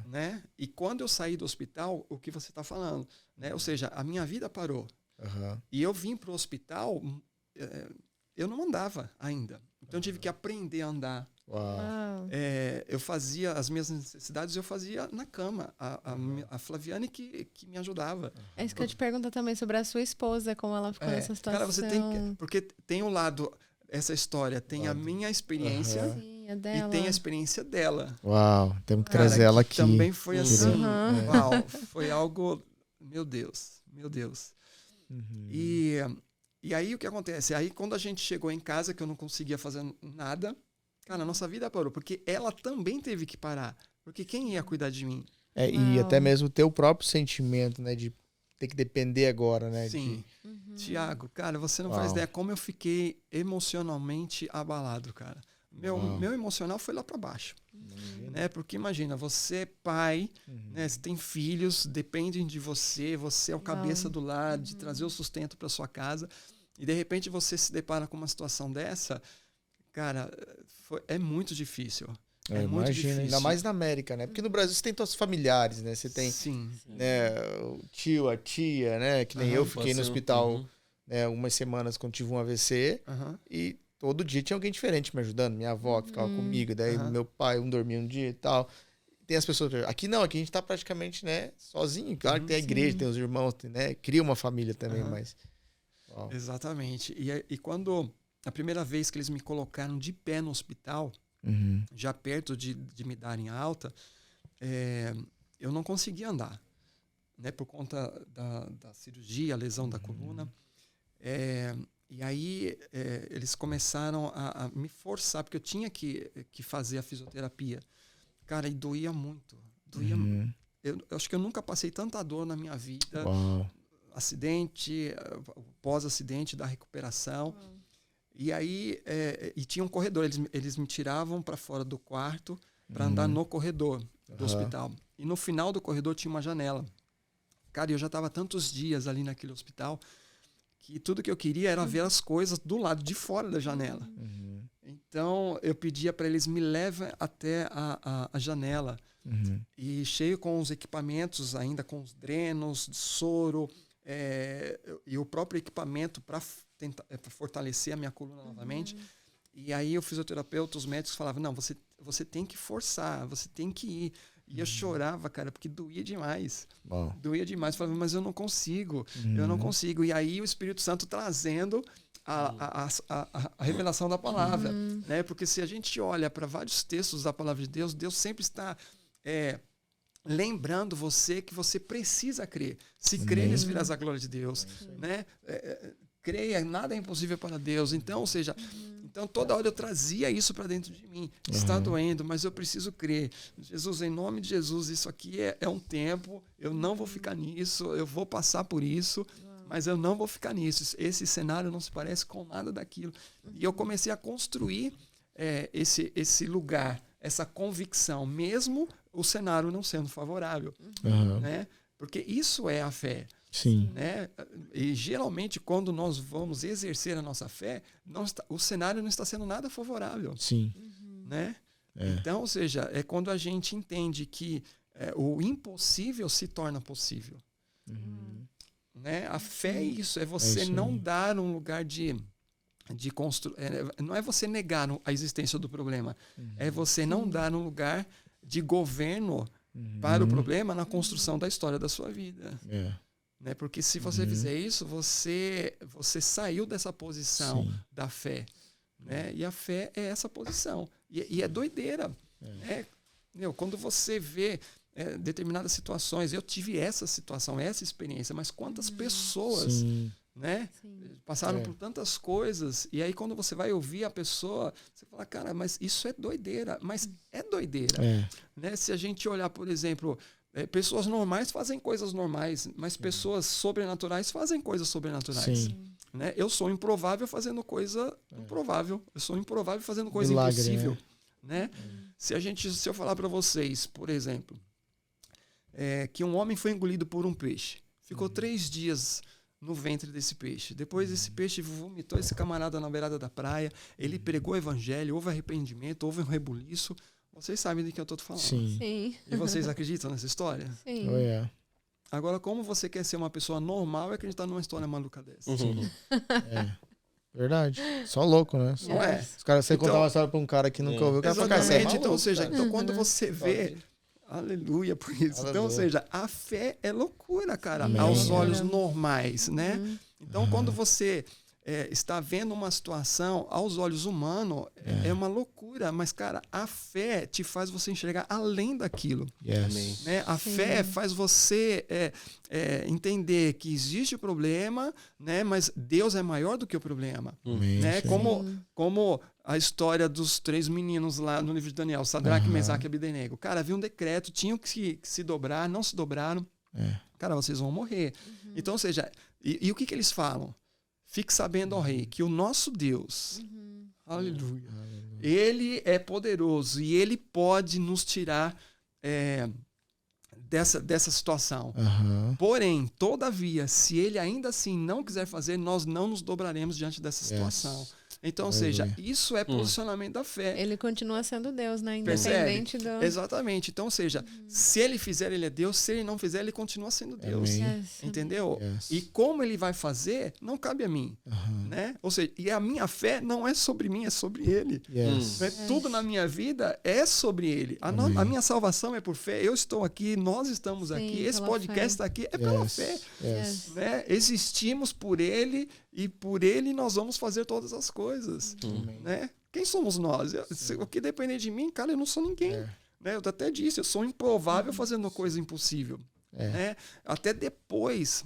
né? E quando eu saí do hospital, o que você está falando, né? Ou seja, a minha vida parou. E eu vim para o hospital, eu não andava ainda. Então, eu tive que aprender a andar. Eu fazia as minhas necessidades, eu fazia na cama. A Flaviane que me ajudava. É isso que eu te pergunto também sobre a sua esposa, como ela ficou nessa situação. Cara, você tem que, porque tem um lado, essa história, tem a minha experiência Sim, a dela. e tem a experiência dela. Uau, temos que trazer ela aqui. Também foi assim. Uau, foi algo, meu Deus. E aí o que acontece? Aí quando a gente chegou em casa, que eu não conseguia fazer nada, cara, a nossa vida parou, porque ela também teve que parar. Porque quem ia cuidar de mim? E até mesmo ter o próprio sentimento, né? De ter que depender agora, né? Sim. Tiago, cara, você não faz ideia como eu fiquei emocionalmente abalado, cara. Meu emocional foi lá para baixo. Né? Porque imagina, você é pai, né? Você tem filhos, dependem de você, você é o cabeça do lar, de trazer o sustento para sua casa, e de repente você se depara com uma situação dessa, cara, é muito difícil. Muito difícil. Ainda mais na América, né? Porque no Brasil você tem todos os familiares, né? Você tem né, o tio, a tia, né? Que nem eu fiquei no hospital né, umas semanas quando tive um AVC e todo dia tinha alguém diferente me ajudando. Minha avó que ficava comigo, daí meu pai, dormia um dia e tal. Tem as pessoas... Aqui não, aqui a gente tá praticamente, né, sozinho. Claro que tem a igreja, tem os irmãos, né? Cria uma família também, mas... Exatamente. E quando... A primeira vez que eles me colocaram de pé no hospital, já perto de me darem alta, eu não conseguia andar, né, por conta da cirurgia, a lesão da coluna. E aí eles começaram a me forçar, porque eu tinha que fazer a fisioterapia. Cara, e doía muito. Eu acho que eu nunca passei tanta dor na minha vida. Acidente, pós-acidente, da recuperação. E aí, e tinha um corredor, eles me tiravam para fora do quarto para andar no corredor do hospital. E no final do corredor tinha uma janela. Cara, eu já estava tantos dias ali naquele hospital que tudo que eu queria era ver as coisas do lado de fora da janela. Então, eu pedia para eles me levem até a janela. E cheio com os equipamentos ainda, com os drenos, soro, e o próprio equipamento para fortalecer a minha coluna novamente. E aí o fisioterapeuta, os médicos falavam, não, você tem que forçar, você tem que ir. E eu chorava, cara, porque doía demais. Doía demais. Eu falava, mas eu não consigo, eu não consigo. E aí o Espírito Santo trazendo a revelação da palavra. Né? Porque se a gente olha para vários textos da palavra de Deus, Deus sempre está... lembrando você que você precisa crer. Se creres, verás a glória de Deus. Né? Creia, nada é impossível para Deus. Então, ou seja, então toda hora eu trazia isso para dentro de mim. Está doendo, mas eu preciso crer. Jesus, em nome de Jesus, isso aqui é um tempo, eu não vou ficar nisso, eu vou passar por isso, mas eu não vou ficar nisso. Esse cenário não se parece com nada daquilo. E eu comecei a construir esse lugar, essa convicção, mesmo o cenário não sendo favorável. Né? Porque isso é a fé. Sim. Né? E geralmente, quando nós vamos exercer a nossa fé, o cenário não está sendo nada favorável. Sim. Né? Então, ou seja, é quando a gente entende que o impossível se torna possível. Né? A fé é isso, é você não dar um lugar de não é você negar a existência do problema, é você não dar um lugar de governo para o problema na construção da história da sua vida. Né? Porque se você fizer isso, você saiu dessa posição da fé. Né? E a fé é essa posição. E é doideira. Né? Quando você vê determinadas situações, eu tive essa situação, essa experiência, mas quantas pessoas né, passaram por tantas coisas, e aí quando você vai ouvir a pessoa, você fala, cara, mas isso é doideira. Mas é doideira. Né? Se a gente olhar, por exemplo, pessoas normais fazem coisas normais, mas pessoas sobrenaturais fazem coisas sobrenaturais. Né? Eu sou improvável fazendo coisa improvável. Eu sou improvável fazendo coisa milagre, impossível. Né? Se eu falar para vocês, por exemplo, que um homem foi engolido por um peixe, ficou 3 dias no ventre desse peixe. Depois esse peixe vomitou esse camarada na beirada da praia, ele pregou o evangelho, houve arrependimento, houve um rebuliço. Vocês sabem do que eu estou falando. Sim. E vocês acreditam nessa história? Sim. Agora, como você quer ser uma pessoa normal e acreditar numa história maluca dessa? Verdade. Só louco, né? Não é? Os caras, você contar uma história pra um cara que nunca ouviu, o cara fala, cara, você é maluco, então, ou seja, cara. então quando você vê... Aleluia por isso. Aleluia. Então, ou seja, a fé é loucura, cara, Amém. aos olhos normais, né? Então, quando você está vendo uma situação aos olhos humanos, é uma loucura. Mas, cara, a fé te faz você enxergar além daquilo. Né? A fé faz você entender que existe o problema, né? Mas Deus é maior do que o problema. Né? Como a história dos 3 meninos lá no livro de Daniel, Sadraque, Mesaque e Abdenego. Cara, havia um decreto, tinham que se dobrar, não se dobraram. Cara, vocês vão morrer. Então, ou seja, e o que eles falam? Fique sabendo, ó rei, que o nosso Deus, aleluia, ele é poderoso e ele pode nos tirar dessa situação. Porém, todavia, se ele ainda assim não quiser fazer, nós não nos dobraremos diante dessa situação. Então, ou seja, isso é posicionamento da fé. Ele continua sendo Deus, né? Independente do... Exatamente. Então, ou seja, se ele fizer, ele é Deus. Se ele não fizer, ele continua sendo Deus. Entendeu? E como ele vai fazer, não cabe a mim. Né? Ou seja, e a minha fé não é sobre mim, é sobre ele. Tudo na minha vida é sobre ele. A minha salvação é por fé. Eu estou aqui, nós estamos aqui. Esse podcast está aqui, é pela fé. Né? Existimos por ele e por ele nós vamos fazer todas as coisas. Né? Quem somos nós? O que depender de mim, cara, eu não sou ninguém. Né? Eu até disse, eu sou improvável fazendo coisa impossível. Né? Até depois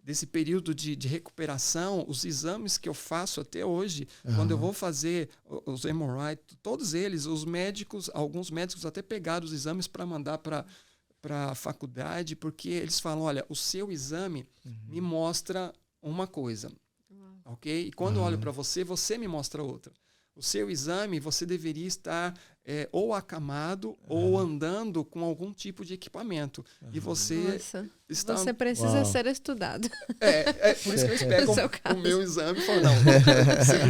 desse período de recuperação, os exames que eu faço até hoje, quando eu vou fazer os MRI, todos eles, os médicos, alguns médicos até pegaram os exames para mandar para a faculdade, porque eles falam, olha, o seu exame me mostra uma coisa, ok? E quando eu olho para você, você me mostra outra. O seu exame, você deveria estar ou acamado ou andando com algum tipo de equipamento. E você está... Você precisa ser estudado. Por isso que eles pegam o meu exame e falam,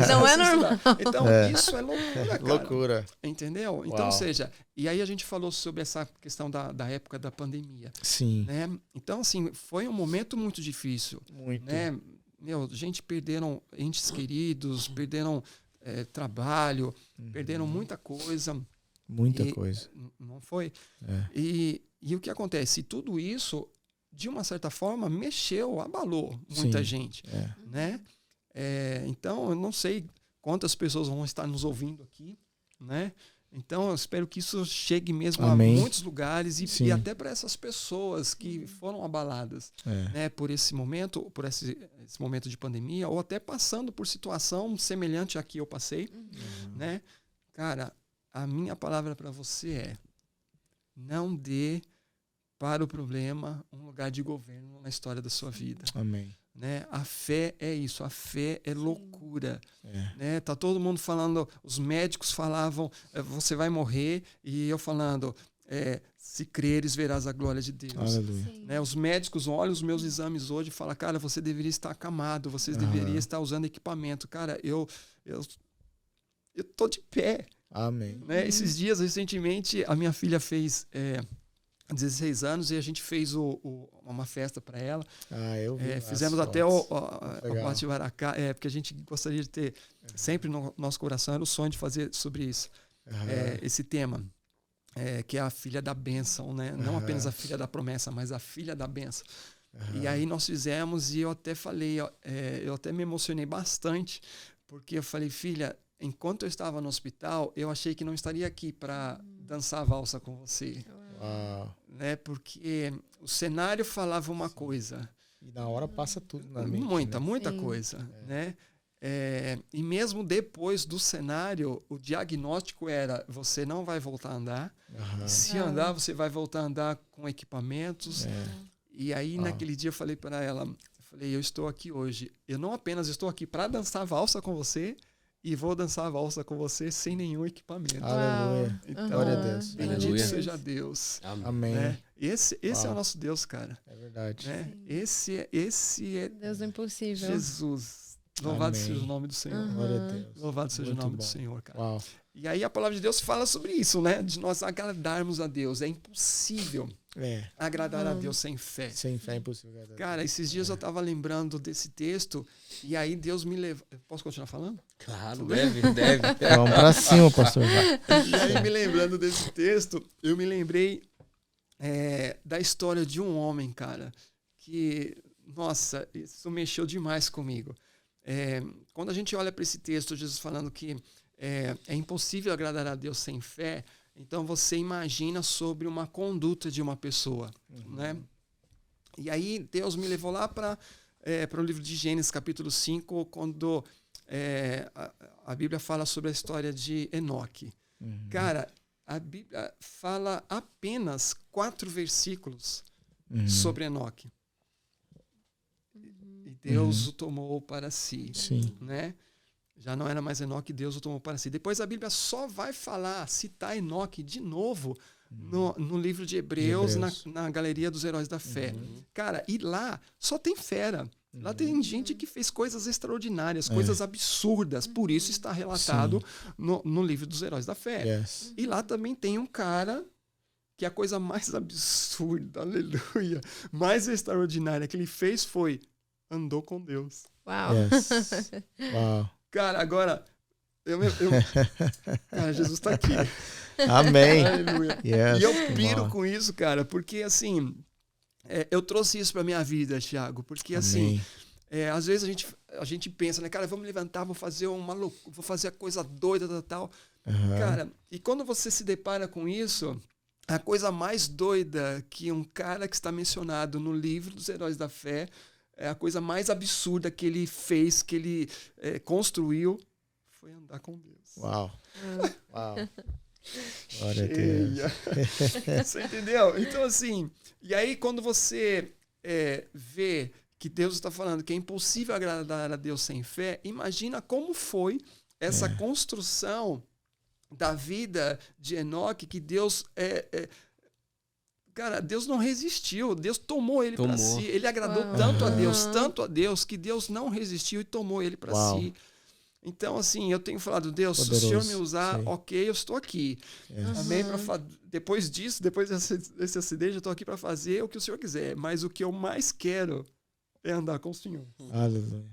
não é normal. Então, isso é loucura, cara. Loucura. Entendeu? Então, ou seja, e aí a gente falou sobre essa questão da época da pandemia. Sim. Né? Então, assim, foi um momento muito difícil. Muito. Né? Gente perderam entes queridos, perderam trabalho, perderam muita coisa. Muita coisa. Não foi? E o que acontece? Tudo isso, de uma certa forma, abalou muita gente. Né? Então, eu não sei quantas pessoas vão estar nos ouvindo aqui, né? Então, eu espero que isso chegue mesmo a muitos lugares e até para essas pessoas que foram abaladas, né, por esse momento de pandemia, ou até passando por situação semelhante à que eu passei, né? Cara, a minha palavra para você é: não dê para o problema um lugar de governo na história da sua vida. Amém. Né? A fé é isso, a fé é loucura. Né? Tá todo mundo falando, os médicos falavam, você vai morrer, e eu falando, se creres verás a glória de Deus. Né? Os médicos olham os meus exames hoje e falam, cara, você deveria estar acamado, você deveria estar usando equipamento. Cara, eu tô de pé. Amém. Né? Esses dias, recentemente, a minha filha fez 16 anos e a gente fez uma festa para ela. Eu vi fizemos até o Bate-Baracá, porque a gente gostaria de ter, sempre no nosso coração, era o sonho de fazer sobre isso, esse tema. Que é a filha da bênção, né? Não apenas a filha da promessa, mas a filha da bênção. E aí nós fizemos e eu até falei, eu até me emocionei bastante, porque eu falei, filha, enquanto eu estava no hospital, eu achei que não estaria aqui para dançar a valsa com você. Uau. Né? Porque o cenário falava uma coisa. E na hora passa tudo na mente. Muita coisa, né? E mesmo depois do cenário, o diagnóstico era: você não vai voltar a andar. Se andar, você vai voltar a andar com equipamentos. E aí, naquele dia, eu falei para ela, eu estou aqui hoje. Eu não apenas estou aqui para dançar valsa com você, e vou dançar a valsa com você sem nenhum equipamento. Aleluia. Então, glória a Deus. Bendito Aleluia. seja Deus. Amém. Né? Esse é o nosso Deus, cara. É verdade. Né? Esse é Deus do impossível. Jesus. Louvado Amém. seja o nome do Senhor. Glória a Deus. Louvado seja o Muito nome bom. do Senhor, cara. Uau. E aí a palavra de Deus fala sobre isso, né? De nós agradarmos a Deus. É impossível agradar a Deus sem fé. Sem fé é impossível agradar. Cara, esses dias eu tava lembrando desse texto e aí Deus me levou... Posso continuar falando? Claro, deve. Vamos pra cima, pastor. E aí, me lembrando desse texto, eu me lembrei da história de um homem, cara, que, nossa, isso mexeu demais comigo. Quando a gente olha para esse texto, Jesus falando que é impossível agradar a Deus sem fé, então você imagina sobre uma conduta de uma pessoa, né? E aí Deus me levou lá para o livro de Gênesis, capítulo 5, quando a Bíblia fala sobre a história de Enoque. Cara, a Bíblia fala apenas 4 versículos sobre Enoque. E Deus o tomou para si. Sim. Né? Já não era mais Enoque, Deus o tomou para si. Depois a Bíblia só vai citar Enoque de novo no livro de Hebreus, na galeria dos heróis da fé. Cara, e lá só tem fera. Lá tem gente que fez coisas extraordinárias, coisas absurdas. Por isso está relatado no livro dos heróis da fé. Yes. E lá também tem um cara que a coisa mais absurda, aleluia, mais extraordinária que ele fez foi andou com Deus. Uau. Yes. Uau. Cara, agora cara, Jesus está aqui. Amém. Aleluia. Yes. E eu piro Uau. com isso, cara, porque assim, eu trouxe isso pra minha vida, Thiago, porque assim, às vezes a gente pensa, né, cara, vamos levantar, vou fazer a coisa doida, tal. Cara, e quando você se depara com isso, a coisa mais doida que um cara que está mencionado no livro dos Heróis da Fé, é a coisa mais absurda que ele fez, que ele construiu, foi andar com Deus. Uau. Uau. Glória a Deus. Você entendeu? Então, assim, e aí quando você vê que Deus está falando que é impossível agradar a Deus sem fé, imagina como foi essa construção da vida de Enoque, que Deus cara, Deus não resistiu, Deus tomou ele para si. Ele agradou tanto a Deus, que Deus não resistiu e tomou ele para si. Então, assim, eu tenho falado, Deus, se o Senhor me usar, ok, eu estou aqui. Amém? Depois disso, depois desse acidente, eu estou aqui para fazer o que o Senhor quiser. Mas o que eu mais quero é andar com o Senhor. Aleluia.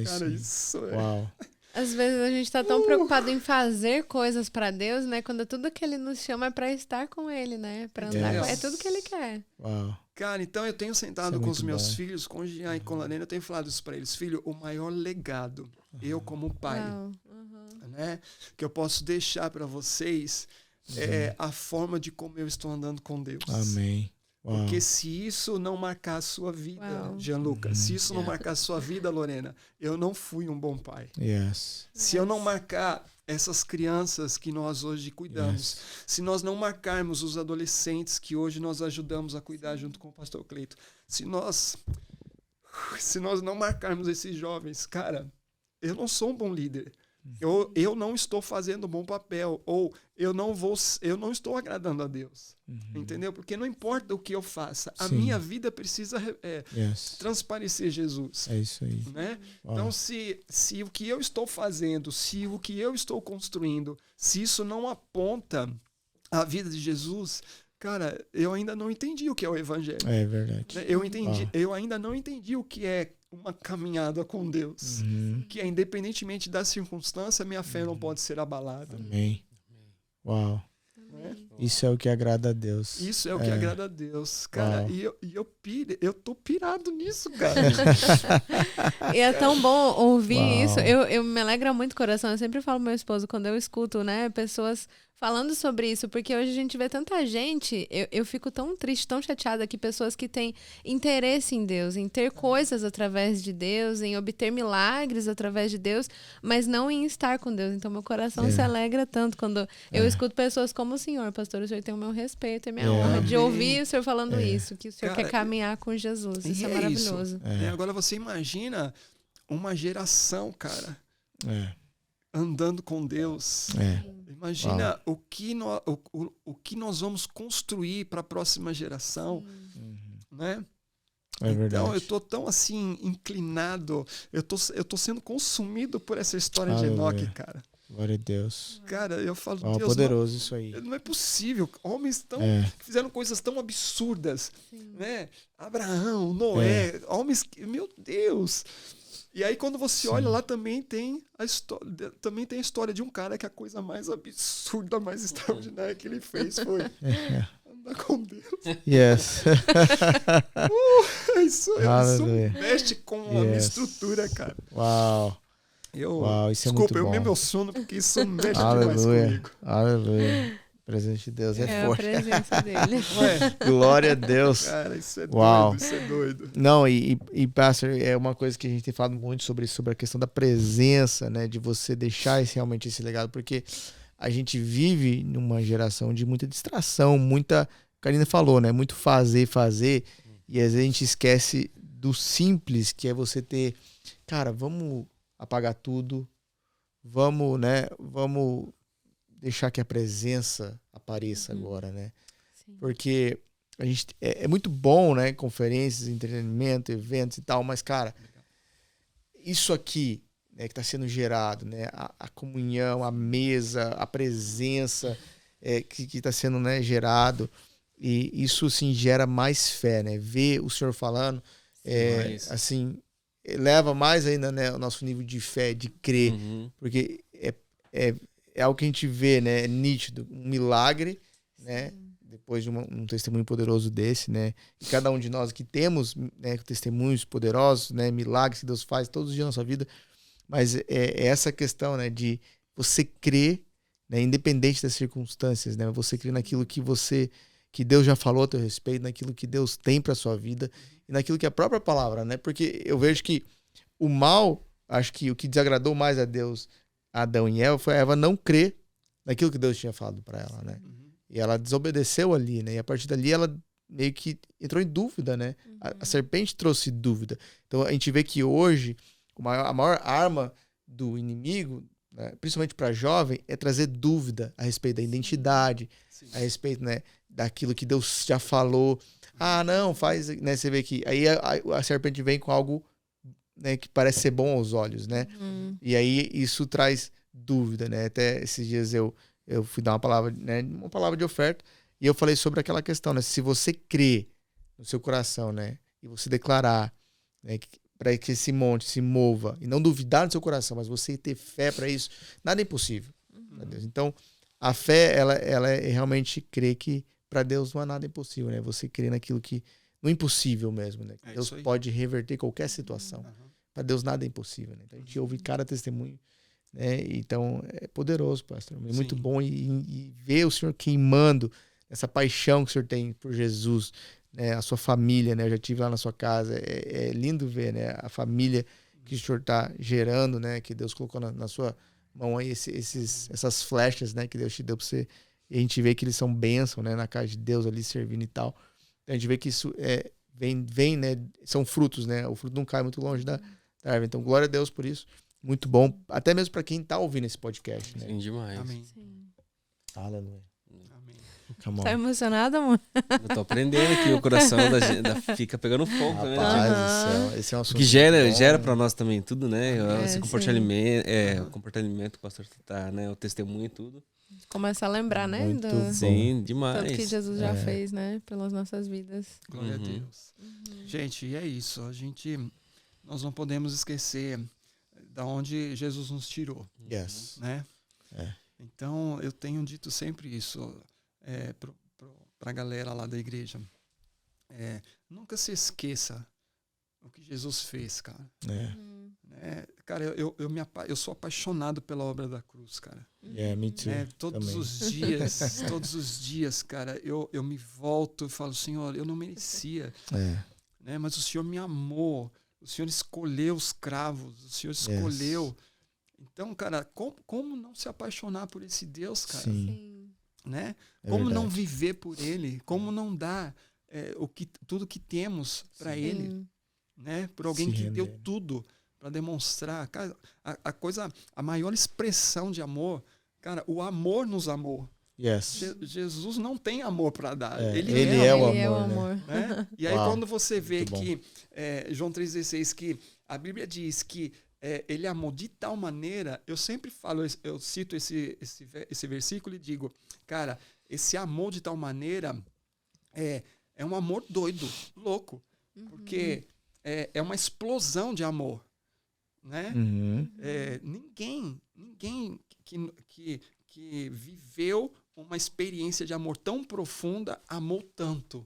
Cara, isso Uau. Às vezes a gente tá tão preocupado em fazer coisas pra Deus, né? Quando tudo que Ele nos chama é pra estar com Ele, né? Pra andar com... É tudo que Ele quer. Uau. Cara, então eu tenho sentado com os meus filhos, com o Jean e com a Lorena, eu tenho falado isso pra eles. Filho, o maior legado, eu como pai, né, que eu posso deixar pra vocês é a forma de como eu estou andando com Deus. Amém. Uau. Porque se isso não marcar a sua vida, Gianluca, se isso não marcar a sua vida, Lorena, eu não fui um bom pai. Yes. Se eu não marcar essas crianças que nós hoje cuidamos, se nós não marcarmos os adolescentes que hoje nós ajudamos a cuidar junto com o pastor Cleito, se nós não marcarmos esses jovens, cara, eu não sou um bom líder. eu não estou fazendo um bom papel, ou eu não estou agradando a Deus. Entendeu? Porque não importa o que eu faça, a minha vida precisa transparecer Jesus. É isso aí. Né? Então, se o que eu estou fazendo, se o que eu estou construindo, se isso não aponta a vida de Jesus, cara, eu ainda não entendi o que é o evangelho. É verdade. Eu ainda não entendi o que é uma caminhada com Deus. Que é, independentemente da circunstância, minha fé não pode ser abalada. Amém. Uau. Isso é o que agrada a Deus. Isso é o que agrada a Deus. Cara, eu tô pirado nisso, cara. E é tão bom ouvir isso. Eu me alegra muito o coração. Eu sempre falo pro meu esposo, quando eu escuto, né, pessoas falando sobre isso, porque hoje a gente vê tanta gente, eu fico tão triste, tão chateada que pessoas que têm interesse em Deus, em ter coisas através de Deus, em obter milagres através de Deus, mas não em estar com Deus. Então meu coração se alegra tanto quando eu escuto pessoas como o senhor, pastor, o senhor tem o meu respeito e minha honra de ouvir o senhor falando isso, que o senhor quer caminhar com Jesus. Isso é maravilhoso. Agora você imagina uma geração, cara, andando com Deus. Imagina o que nós vamos construir para a próxima geração, né? É verdade. Então eu tô tão assim inclinado, eu tô sendo consumido por essa história de Enoque, cara. Glória a Deus. Cara, eu falo, Deus, poderoso isso aí. Não é possível. Homens que fizeram coisas tão absurdas, né? Abraão, Noé, homens que, meu Deus. E aí quando você olha lá também tem a história de um cara que a coisa mais absurda, mais extraordinária que ele fez foi andar com Deus. Yes. Isso mexe com a minha estrutura, cara. Uau. Isso é muito bom. Desculpa, eu me emociono porque isso mexe demais comigo. Aleluia. O presente de Deus é forte. É a presença dele. Glória a Deus. Cara, isso é doido, isso é doido. Não, e pastor, é uma coisa que a gente tem falado muito sobre a questão da presença, né? De você deixar realmente esse legado, porque a gente vive numa geração de muita distração, muita... A Karina falou, né? Muito fazer, e às vezes a gente esquece do simples, que é você ter... Cara, vamos apagar tudo, vamos deixar que a presença apareça agora, né? Sim. Porque a gente é muito bom, né? Conferências, entretenimento, eventos e tal, mas, cara, isso aqui, né, que está sendo gerado, né? A comunhão, a mesa, a presença que está sendo, né, gerado, e isso, assim, gera mais fé, né? Ver o Senhor falando, assim, leva mais ainda, né, o nosso nível de fé, de crer, porque é algo que a gente vê, né? É nítido, um milagre, né? Depois de um testemunho poderoso desse, né? E cada um de nós que temos, né, testemunhos poderosos, né, milagres que Deus faz todos os dias na nossa vida, mas é essa questão, né, de você crer, né, independente das circunstâncias, né? Você crer naquilo que Deus já falou a teu respeito, naquilo que Deus tem para sua vida e naquilo que é a própria palavra, né? Porque eu vejo que o mal, acho que o que desagradou mais a Deus, Adão e Eva, foi a Eva não crer naquilo que Deus tinha falado para ela, né? E ela desobedeceu ali, né? E a partir dali ela meio que entrou em dúvida, né? A serpente trouxe dúvida. Então a gente vê que hoje a maior arma do inimigo, né, principalmente para jovem, é trazer dúvida a respeito da identidade, a respeito, né, daquilo que Deus já falou. Ah, não, faz, né? Você vê que aí a serpente vem com algo, né, que parece ser bom aos olhos, né? E aí isso traz dúvida, né? Até esses dias eu fui dar uma palavra, né, uma palavra de oferta, e eu falei sobre aquela questão, né? Se você crê no seu coração, né, e você declarar, né, para que esse monte se mova, e não duvidar no seu coração, mas você ter fé para isso, nada é impossível para Deus. Então, a fé, ela é realmente crer que para Deus não há nada impossível, né? Você crê naquilo que no impossível mesmo, né? Que Deus pode reverter qualquer situação. Para Deus nada é impossível, né? Então a gente ouve cada testemunho, né? Então é poderoso, pastor. É muito bom e ver o Senhor queimando essa paixão que o Senhor tem por Jesus, né? A sua família, né? Eu já estive lá na sua casa. É lindo ver, né? A família que o Senhor está gerando, né? Que Deus colocou na sua mão aí essas flechas, né? Que Deus te deu para você. E a gente vê que eles são bênção, né? Na casa de Deus ali servindo e tal. Então a gente vê que isso vem, né? São frutos, né? O fruto não cai muito longe da árvore. Então glória a Deus por isso. Muito bom, até mesmo para quem tá ouvindo esse podcast, né? Sim, demais. Amém. Sim. Aleluia. Amém. Come on. Tá emocionado, amor? Eu tô aprendendo aqui, o coração da gente fica pegando fogo também, né? Rapaz Aham. do céu, esse é um assunto Que gera muito bom. pra nós também tudo, né? Esse sim. comportamento que o pastor tá, né? O testemunho e tudo. Começa a lembrar, né? Muito Do bom. Sim, demais. tanto que Jesus já fez, né? Pelas nossas vidas. Glória Uhum. a Deus. Gente, e é isso. Nós não podemos esquecer da onde Jesus nos tirou, Yes. né? É. Então, eu tenho dito sempre isso para a galera lá da igreja. Nunca se esqueça o que Jesus fez, cara. É. Cara, eu sou apaixonado pela obra da cruz, cara. Yeah, me too. Todos Também. todos os dias, cara, eu me volto e falo, Senhor, eu não merecia, né? Mas o Senhor me amou, o Senhor escolheu os cravos, o Senhor escolheu. Então, cara, como não se apaixonar por esse Deus, cara? Sim. Sim. Né? É Como verdade. não viver por Ele? Como não dar tudo que temos para Ele? Sim. Né? Por alguém Se que deu render. tudo para demonstrar. Cara, a maior expressão de amor, cara, o amor nos amou. Yes. Jesus não tem amor para dar. Ele é é o Ele é o amor, amor. né? E aí Uau, quando você vê muito bom. que João 3,16, que a Bíblia diz que ele amou de tal maneira, eu sempre falo, eu cito esse versículo e digo, cara, esse amor de tal maneira é um amor doido, louco, porque é uma explosão de amor, né? Uhum. Ninguém que viveu uma experiência de amor tão profunda amou tanto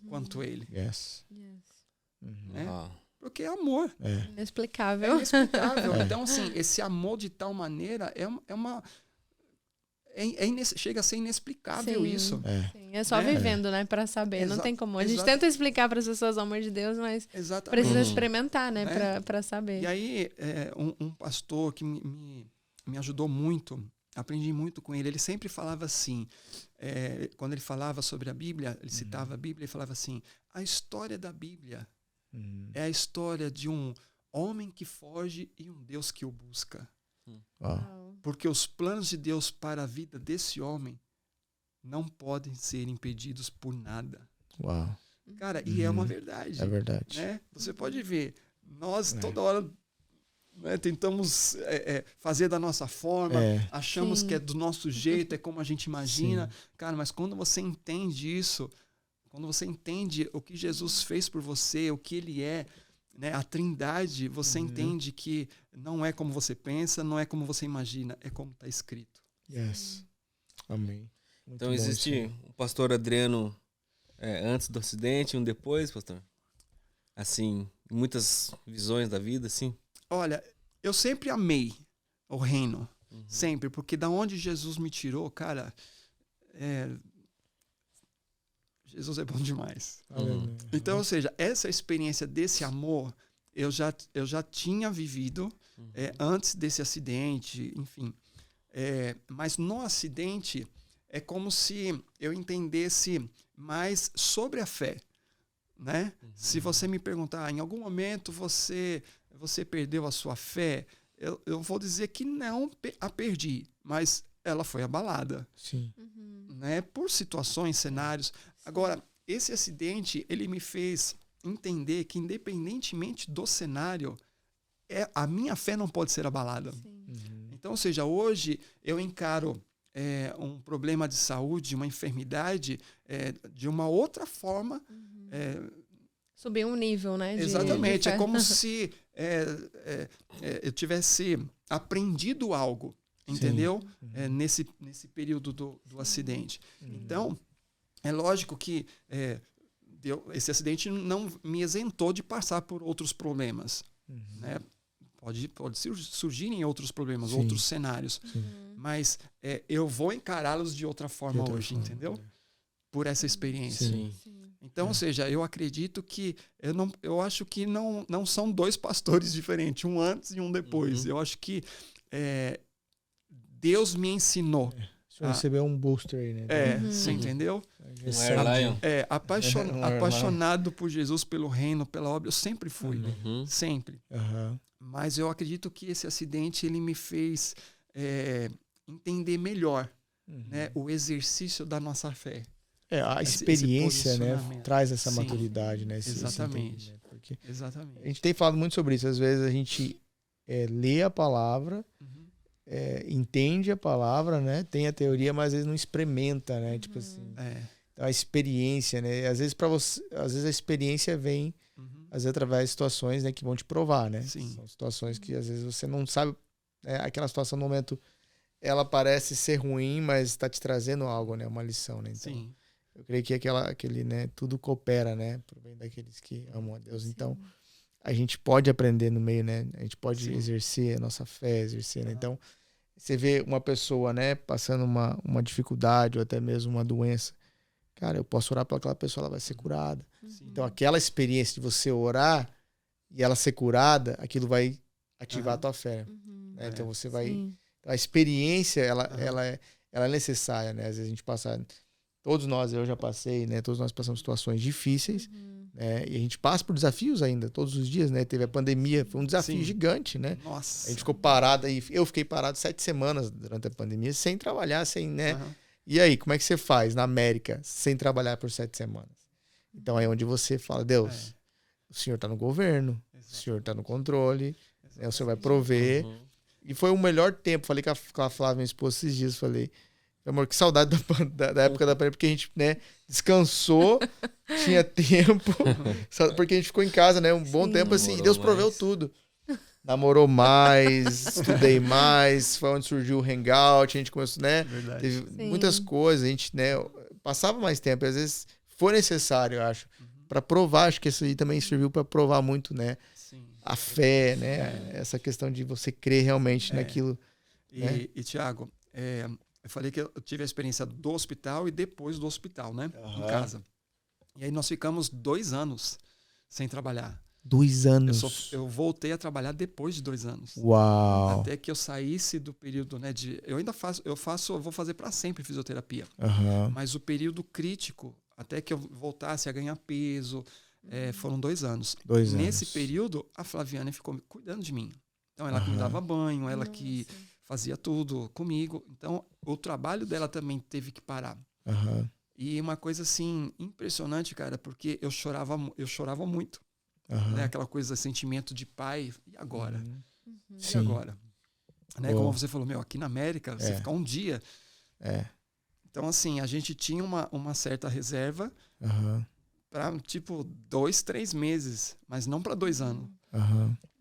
quanto ele, Yes. Yes. Uhum. né? Ah, Porque é amor. É. Inexplicável. É inexplicável. Então, assim, esse amor de tal maneira chega a ser inexplicável Sim. isso. Sim, é só Né? vivendo, né? Pra saber. Não tem como. A gente Exato. tenta explicar para as pessoas o amor de Deus, mas Exatamente. precisa experimentar, né? É. Pra saber. E aí, um pastor que me ajudou muito, aprendi muito com ele, ele sempre falava assim, quando ele falava sobre a Bíblia, ele citava a Bíblia e falava assim, a história da Bíblia é a história de um homem que foge e um Deus que o busca. Uau. Porque os planos de Deus para a vida desse homem não podem ser impedidos por nada. Uau. Cara, e é uma verdade. É verdade. Né? Você pode ver, nós toda hora, né, tentamos fazer da nossa forma, achamos Sim. que é do nosso jeito, é como a gente imagina. Cara, mas quando você entende isso, quando você entende o que Jesus fez por você, o que ele é, né, a Trindade, você entende que não é como você pensa, não é como você imagina, é como está escrito. Yes. Amém. Muito então bom existe isso aí. o pastor Adriano antes do acidente e um depois, pastor? Assim, muitas visões da vida, assim? Olha, eu sempre amei o reino, sempre, porque da onde Jesus me tirou, cara, Jesus é bom demais. Aleluia. Então, ou seja, essa experiência desse amor, eu já tinha vivido antes desse acidente, enfim. Mas no acidente, é como se eu entendesse mais sobre a fé, né? Se você me perguntar, em algum momento você perdeu a sua fé, eu vou dizer que não a perdi, mas ela foi abalada, Sim. né? Por situações, cenários. Agora, esse acidente, ele me fez entender que independentemente do cenário, a minha fé não pode ser abalada. Então, ou seja, hoje eu encaro um problema de saúde, uma enfermidade, de uma outra forma. Subir um nível, né? Exatamente. de fé. É como se eu tivesse aprendido algo, entendeu? Nesse período do acidente. Então, é lógico que esse acidente não me isentou de passar por outros problemas. Né? Pode surgirem outros problemas, outros cenários. Mas eu vou encará-los de outra forma hoje, entendeu? Por essa experiência. Sim. Então, ou seja, eu acredito que eu acho que não são dois pastores diferentes, um antes e um depois. Eu acho que Deus me ensinou. Você recebeu um booster aí, né? Você entendeu? Um Air Lion. Apaixonado por Jesus, pelo reino, pela obra, eu sempre fui. Sempre. Aham. Mas eu acredito que esse acidente ele me fez entender melhor, né, o exercício da nossa fé. A experiência, esse né, traz essa Sim, maturidade, né? Exatamente. Né? Porque Exatamente. a gente tem falado muito sobre isso. Às vezes a gente lê a palavra, entende a palavra, né? Tem a teoria, mas às vezes não experimenta, né? Tipo assim. Então, a experiência, né? Às vezes às vezes a experiência vem às vezes através de situações, né, que vão te provar, né? Sim. São situações que às vezes você não sabe, né? Aquela situação no momento ela parece ser ruim, mas está te trazendo algo, né? Uma lição, né? Então, Sim. eu creio que aquele, né? Tudo coopera, né? Pro bem daqueles que amam a Deus. Sim. Então, a gente pode aprender no meio, né? A gente pode exercer a nossa fé, exercer, né? Então, você vê uma pessoa, né? Passando uma dificuldade ou até mesmo uma doença. Cara, eu posso orar para aquela pessoa, ela vai ser curada. Sim. Então, aquela experiência de você orar e ela ser curada, aquilo vai ativar a tua fé. Né? Então, você vai... Sim. A experiência, ela é necessária, né? Às vezes a gente passa... Todos nós, eu já passei, né? Todos nós passamos situações difíceis, né? E a gente passa por desafios ainda, todos os dias, né? Teve a pandemia, foi um desafio gigante, né? Nossa. A gente ficou parado aí. Eu fiquei parado 7 semanas durante a pandemia, sem trabalhar, sem, né? E aí, como é que você faz na América sem trabalhar por 7 semanas? Então é onde você fala, Deus, o Senhor está no governo, o Senhor está no controle, né? O Senhor vai prover. E foi o melhor tempo. Falei com a Flávia, minha esposa, esses dias, falei, amor, que saudade da época da pandemia, porque a gente, né, descansou, tinha tempo, porque a gente ficou em casa, né, um bom tempo assim, e Deus proveu tudo. Namorou mais, estudei mais, foi onde surgiu o Hangout, a gente começou, né? Verdade. Teve muitas coisas, a gente, né, passava mais tempo, às vezes foi necessário, eu acho, para provar, acho que isso aí também serviu para provar muito, né? Sim. A fé, né? Essa questão de você crer realmente naquilo. Né? E Thiago, eu falei que eu tive a experiência do hospital e depois do hospital, né? Em casa. E aí nós ficamos 2 anos sem trabalhar. 2 anos. Eu voltei a trabalhar depois de 2 anos. Uau! Até que eu saísse do período, né, eu ainda eu vou fazer para sempre fisioterapia. Mas o período crítico, até que eu voltasse a ganhar peso, foram 2 anos. Nesse período, a Flaviane ficou cuidando de mim. Então, ela que me dava banho, ela que fazia tudo comigo. Então, o trabalho dela também teve que parar. E uma coisa, assim, impressionante, cara, porque eu chorava muito. Né? Aquela coisa, sentimento de pai. E agora? E agora? Né? Como você falou, aqui na América, você fica um dia. Então, assim, a gente tinha uma certa reserva para, tipo, 2, 3 meses, mas não para 2 anos.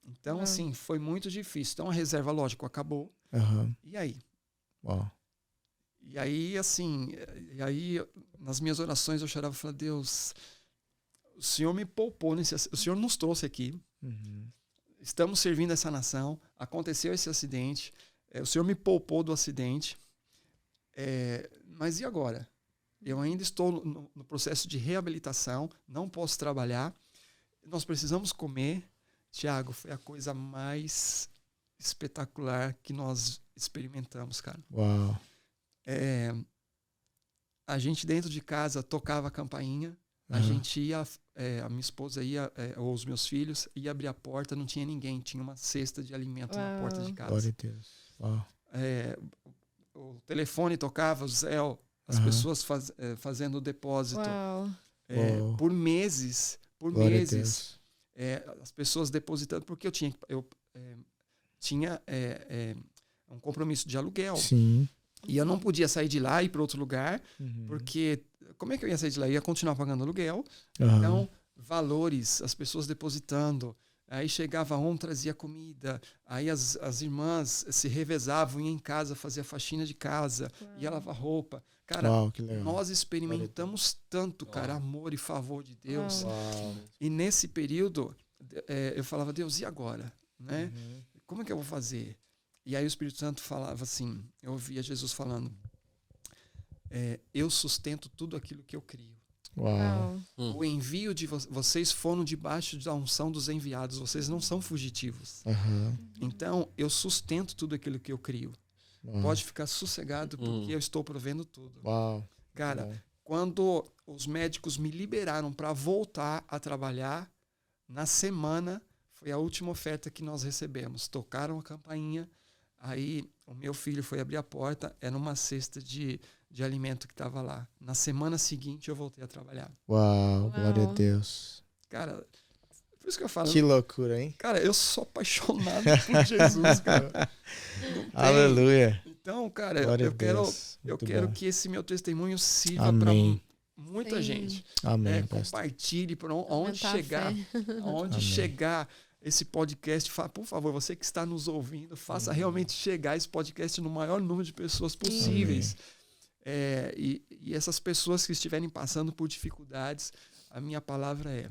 Então, assim, foi muito difícil. Então, a reserva, lógico, acabou. E aí? E aí, assim, nas minhas orações eu chorava e falava, Deus, o Senhor me poupou, o Senhor nos trouxe aqui, estamos servindo essa nação, aconteceu esse acidente, o Senhor me poupou do acidente, mas e agora? Eu ainda estou no processo de reabilitação, não posso trabalhar, nós precisamos comer. Thiago, foi a coisa mais espetacular que nós experimentamos, cara. Uau! A gente dentro de casa tocava a campainha, a gente ia, a minha esposa ia, ou os meus filhos, ia abrir a porta, não tinha ninguém, tinha uma cesta de alimento na porta de casa. Glória a Deus. Uau. O telefone tocava, o Zé, as pessoas fazendo o depósito. Por meses, as pessoas depositando, porque eu tinha um compromisso de aluguel. Sim. E eu não podia sair de lá e ir para outro lugar, porque como é que eu ia sair de lá? Eu ia continuar pagando aluguel. Então, valores, as pessoas depositando. Aí chegava um, trazia comida. Aí as irmãs se revezavam, iam em casa, fazia faxina de casa, ia lavar roupa. Cara, nós experimentamos tanto, cara, amor e favor de Deus. E nesse período, eu falava, Deus, e agora? Né? Como é que eu vou fazer? E aí o Espírito Santo falava assim, eu ouvia Jesus falando, eu sustento tudo aquilo que eu crio. Uau. O envio de vocês foram debaixo da unção dos enviados, vocês não são fugitivos. Então, eu sustento tudo aquilo que eu crio. Pode ficar sossegado, porque eu estou provendo tudo. Uau. Cara, quando os médicos me liberaram para voltar a trabalhar, na semana foi a última oferta que nós recebemos. Tocaram a campainha, aí o meu filho foi abrir a porta, era uma cesta de alimento que estava lá. Na semana seguinte eu voltei a trabalhar. Uau, glória a Deus. Cara, por isso que eu falo. Que loucura, hein? Cara, eu sou apaixonado por Jesus, cara. Aleluia. Então, cara, eu quero que esse meu testemunho sirva para muita gente. Amém. Compartilhe para onde chegar. Onde chegar esse podcast. Por favor, você que está nos ouvindo, faça realmente chegar esse podcast no maior número de pessoas possíveis. E essas pessoas que estiverem passando por dificuldades, a minha palavra é: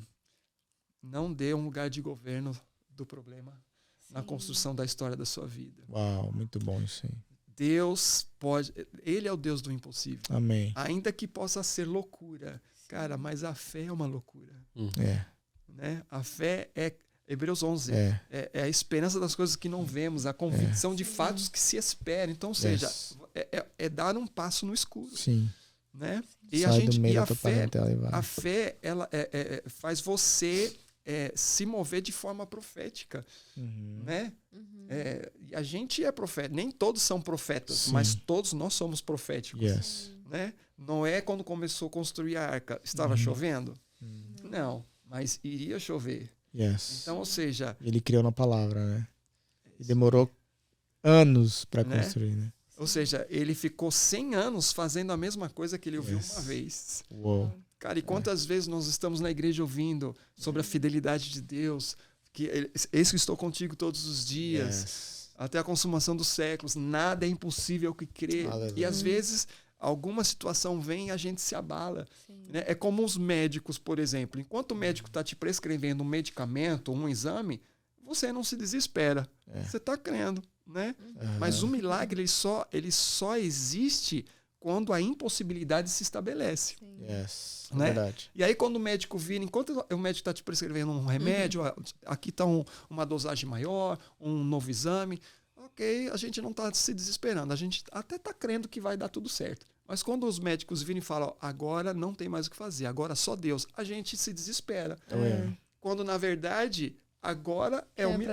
não dê um lugar de governo do problema na construção da história da sua vida. Uau, muito bom isso aí. Deus pode... Ele é o Deus do impossível. Amém. Ainda que possa ser loucura. Cara, mas a fé é uma loucura. Né? A fé é... Hebreus 11. É a esperança das coisas que não vemos. A convicção de fatos que se esperam. Então, ou seja, é dar um passo no escuro. Sim. Né? E a fé ela faz você se mover de forma profética, né? E a gente é profeta. Nem todos são profetas, mas todos nós somos proféticos, né? Noé, quando começou a construir a arca, estava chovendo? Não, mas iria chover. Então, ou seja... Ele criou na palavra, né? E demorou anos para construir, né? Ou seja, ele ficou 100 anos fazendo a mesma coisa que ele ouviu uma vez. Uou. Cara, e quantas vezes nós estamos na igreja ouvindo sobre a fidelidade de Deus, que eis que estou contigo todos os dias, até a consumação dos séculos, nada é impossível que crê. E às vezes alguma situação vem e a gente se abala. Né? É como os médicos, por exemplo. Enquanto o médico está te prescrevendo um medicamento, um exame, você não se desespera. Você está crendo. Né? Mas o milagre ele só existe quando a impossibilidade se estabelece. Né? Verdade. E aí quando o médico vira, enquanto o médico está te prescrevendo um remédio, aqui está uma dosagem maior, um novo exame, ok, a gente não está se desesperando, a gente até está crendo que vai dar tudo certo. Mas quando os médicos viram e falam, agora não tem mais o que fazer, agora só Deus, a gente se desespera. Quando na verdade... Agora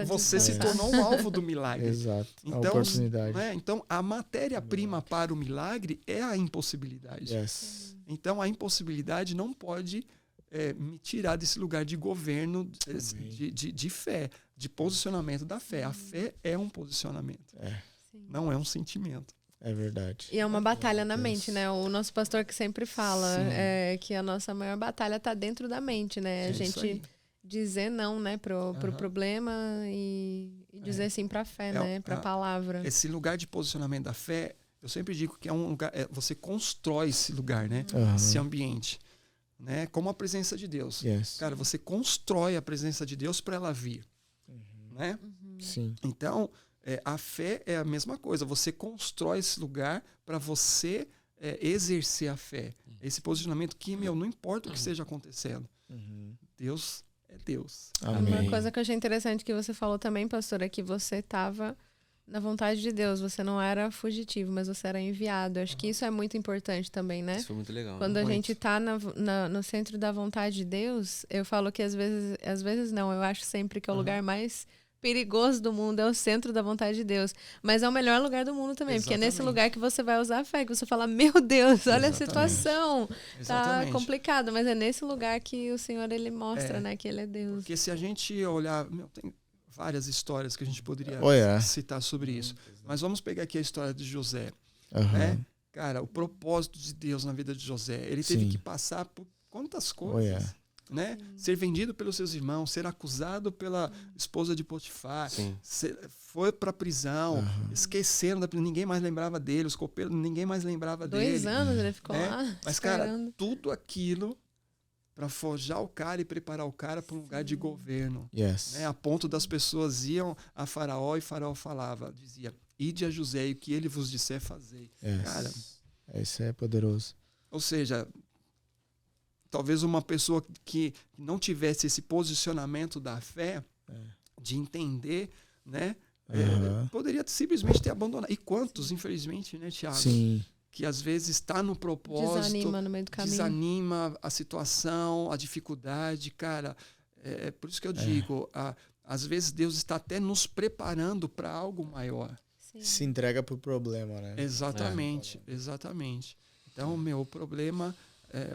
você se tornou um alvo do milagre. Exato. Então, a oportunidade. Então, a matéria-prima para o milagre é a impossibilidade. Então, a impossibilidade não pode me tirar desse lugar de governo, de fé, de posicionamento da fé. A fé é um posicionamento, não é um sentimento. É verdade. E é uma batalha na mente, né? O nosso pastor que sempre fala que a nossa maior batalha está dentro da mente, né? A gente... dizer não, né, pro problema e dizer sim pra fé, né, pra palavra. Esse lugar de posicionamento da fé, eu sempre digo que é um lugar, você constrói esse lugar, né, esse ambiente, né, como a presença de Deus. Cara, você constrói a presença de Deus para ela vir, né? Sim. Então, a fé é a mesma coisa, você constrói esse lugar para você exercer a fé. Esse posicionamento que, não importa o que esteja acontecendo, Deus é Deus. Amém. Uma coisa que eu achei interessante que você falou também, pastor, é que você estava na vontade de Deus. Você não era fugitivo, mas você era enviado. Acho que isso é muito importante também, né? Isso foi muito legal. Quando a gente está no centro da vontade de Deus, eu falo que às vezes não, eu acho sempre que é o lugar mais perigoso do mundo, é o centro da vontade de Deus. Mas é o melhor lugar do mundo também, porque é nesse lugar que você vai usar a fé, que você fala, meu Deus, olha a situação, tá complicado, mas é nesse lugar que o Senhor, ele mostra, né, que ele é Deus. Porque se a gente olhar, tem várias histórias que a gente poderia citar sobre isso, mas vamos pegar aqui a história de José, né? Cara, o propósito de Deus na vida de José, ele teve que passar por quantas coisas, né? Ser vendido pelos seus irmãos, ser acusado pela esposa de Potifar, foi para a prisão, esqueceram, ninguém mais lembrava dele, os copeiros, ninguém mais lembrava dele. 2 anos ele ficou lá. Mas, cara, tudo aquilo para forjar o cara e preparar o cara para um lugar de governo. Né? A ponto das pessoas iam a Faraó e Faraó dizia, ide a José e o que ele vos disser, fazei. Cara, isso é poderoso. Ou seja, talvez uma pessoa que não tivesse esse posicionamento da fé, de entender, né? Poderia simplesmente ter abandonado. E quantos, infelizmente, né, Thiago? Sim. Que às vezes está no propósito, desanima no meio do caminho, desanima a situação, a dificuldade, cara. Por isso que eu digo, às vezes Deus está até nos preparando para algo maior. Sim. Se entrega pro problema, né? Exatamente, exatamente. Então, o problema,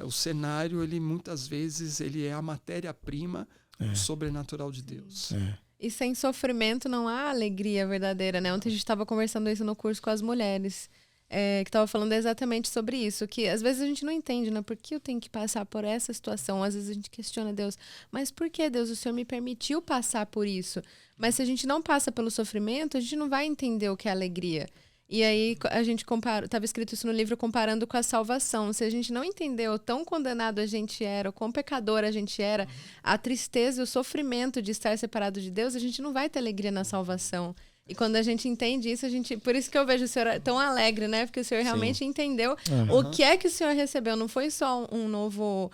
o cenário, ele muitas vezes ele é a matéria-prima do sobrenatural de Deus. E sem sofrimento não há alegria verdadeira, né? Ontem a gente estava conversando isso no curso com as mulheres, que estava falando exatamente sobre isso, que às vezes a gente não entende, né? Por que eu tenho que passar por essa situação? Às vezes a gente questiona Deus, mas por que, Deus, o Senhor me permitiu passar por isso? Mas se a gente não passa pelo sofrimento, a gente não vai entender o que é alegria. E aí a gente estava escrito isso no livro comparando com a salvação. Se a gente não entendeu o tão condenado a gente era, o quão pecador a gente era, a tristeza e o sofrimento de estar separado de Deus, a gente não vai ter alegria na salvação. E quando a gente entende isso, por isso que eu vejo o Senhor tão alegre, né? Porque o Senhor realmente entendeu o que é que o Senhor recebeu. Não foi só um novo...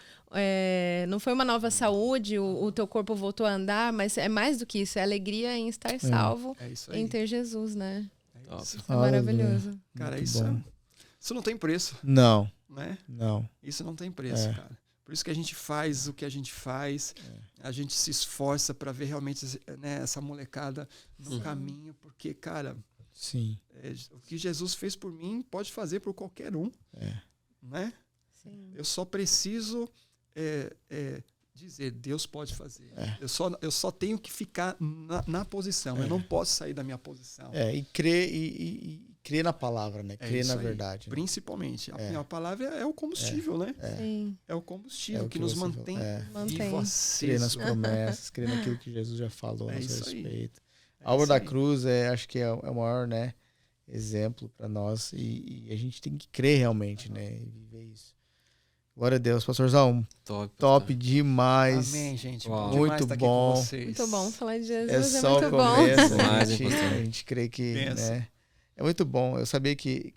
não foi uma nova saúde, o teu corpo voltou a andar, mas é mais do que isso. É alegria em estar salvo, em ter Jesus, né? Isso. É maravilhoso. Cara, isso não tem preço. Não. Né? Não. Isso não tem preço, cara. Por isso que a gente faz o que a gente faz. A gente se esforça para ver realmente, né, essa molecada no caminho. Porque, cara, Sim. O que Jesus fez por mim pode fazer por qualquer um. Né? Sim. Eu só preciso dizer, Deus pode fazer. Eu só tenho que ficar na posição. Eu não posso sair da minha posição. E crer, e crer na palavra, né? Crer na verdade. Né? Principalmente. A palavra é o combustível, né? Sim. É o combustível que nos mantém vivo, aceso. Crer nas promessas, crer naquilo que Jesus já falou a nosso respeito. A obra da cruz, acho que é o maior, né, exemplo para nós. E a gente tem que crer realmente, né? E viver isso. Glória a Deus, pastorzão. Top demais. Amém, gente. Muito bom. Muito bom falar de Jesus. É só muito o começo. bom. A gente crê que, né? É muito bom. Eu sabia que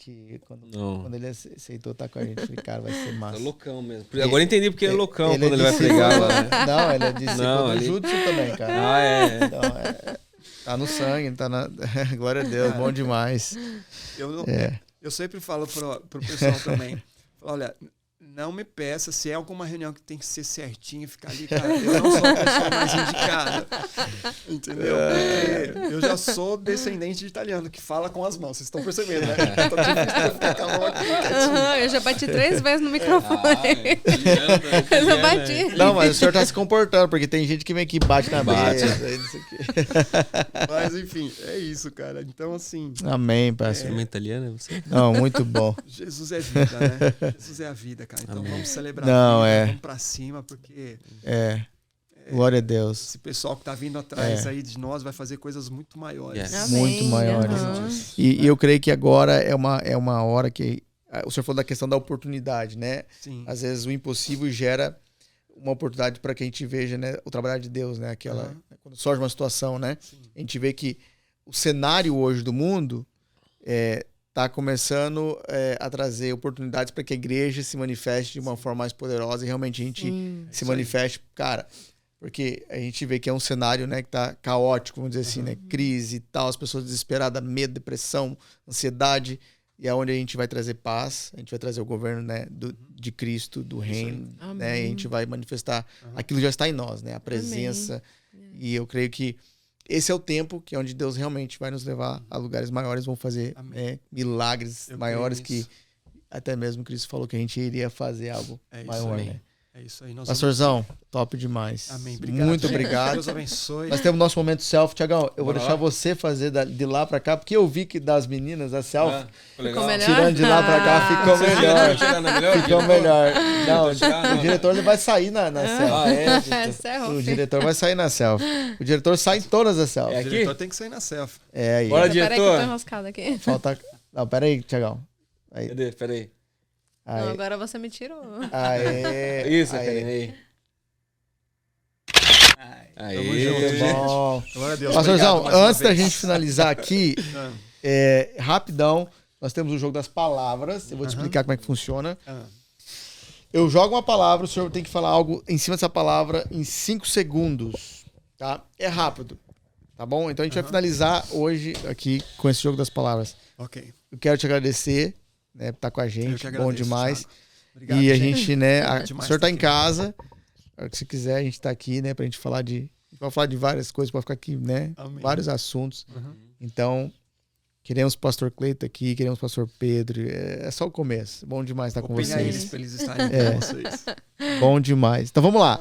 quando ele aceitou estar com a gente, falei, cara, vai ser massa. É loucão mesmo. Agora eu entendi porque é loucão ele quando ele vai pregar lá. Né? Não, ele é discípulo do Judson também, cara. Então, tá no sangue, tá na... Glória a Deus, bom demais. Eu sempre falo pro pessoal também, olha, não me peça se é alguma reunião que tem que ser certinho, ficar ali, cara, eu não sou a pessoa mais indicada. Entendeu? Porque eu já sou descendente de italiano, que fala com as mãos. Vocês estão percebendo, né? Então, difícil ficar com a mão aqui, eu já bati 3 vezes no microfone. Eu já bati. Não, mas o senhor tá se comportando, porque tem gente que vem aqui e bate na mesa. Mas, enfim, é isso, cara. Então, assim... Amém, pastor. Você é italiano, é você? Não, muito bom. Jesus é vida, né? Jesus é a vida, cara. Então vamos celebrar. Vamos pra cima, porque... Glória a Deus. Esse pessoal que tá vindo atrás aí de nós vai fazer coisas muito maiores. Muito maiores. E eu creio que agora é uma hora que... O senhor falou da questão da oportunidade, né? Sim. Às vezes o impossível gera uma oportunidade para que a gente veja, né, o trabalho de Deus, né? Quando surge uma situação, né? Sim. A gente vê que o cenário hoje do mundo está começando a trazer oportunidades para que a igreja se manifeste de uma forma mais poderosa e realmente a gente se manifeste, cara, porque a gente vê que é um cenário, né, que está caótico, vamos dizer assim, né, crise e tal, as pessoas desesperadas, medo, depressão, ansiedade, e é onde a gente vai trazer paz, a gente vai trazer o governo, né, de Cristo, do reino, né, e a gente vai manifestar aquilo que já está em nós, né, a presença. E eu creio que esse é o tempo que é onde Deus realmente vai nos levar a lugares maiores, vão fazer milagres maiores que até mesmo Cristo falou que a gente iria fazer algo maior, né? É isso aí. Pastorzão, top demais. Amém. Obrigado, muito gente. obrigado. Deus abençoe. Nós temos nosso momento selfie, Tiagão. Eu vou deixar você fazer de lá pra cá, porque eu vi que das meninas, a selfie, ficou melhor? tirando de lá pra cá, ficou melhor. Ficou melhor. Não, o diretor ele vai sair na selfie. O diretor vai sair na selfie. O diretor sai em todas as selfies. O diretor tem que sair na selfie. Aí. Bora, diretor. Peraí que eu tô enroscada aqui. Falta... Não, peraí, Tiagão. Cadê? Peraí. Não, agora você me tirou. Isso, peraí. Muito bom. Glória a Deus. Pastorzão, antes da gente finalizar aqui, rapidão, nós temos o jogo das palavras. Eu vou te explicar como é que funciona. Eu jogo uma palavra, o senhor tem que falar algo em cima dessa palavra em 5 segundos. Tá? É rápido. Tá bom? Então a gente vai finalizar hoje aqui com esse jogo das palavras. Ok. Eu quero te agradecer, né, por estar com a gente. Bom demais. Obrigado, e a gente, né, demais o senhor tá em aqui. casa. A hora que você quiser, a gente tá aqui, né, pra gente falar de Pode falar de várias coisas, pode ficar aqui, né? Amém. Vários assuntos. Então, queremos o pastor Cleito aqui, queremos o pastor Pedro. É só o começo. Bom demais estar com Vou pegar vocês. eles pra eles estarem com vocês. Bom demais. Então vamos lá.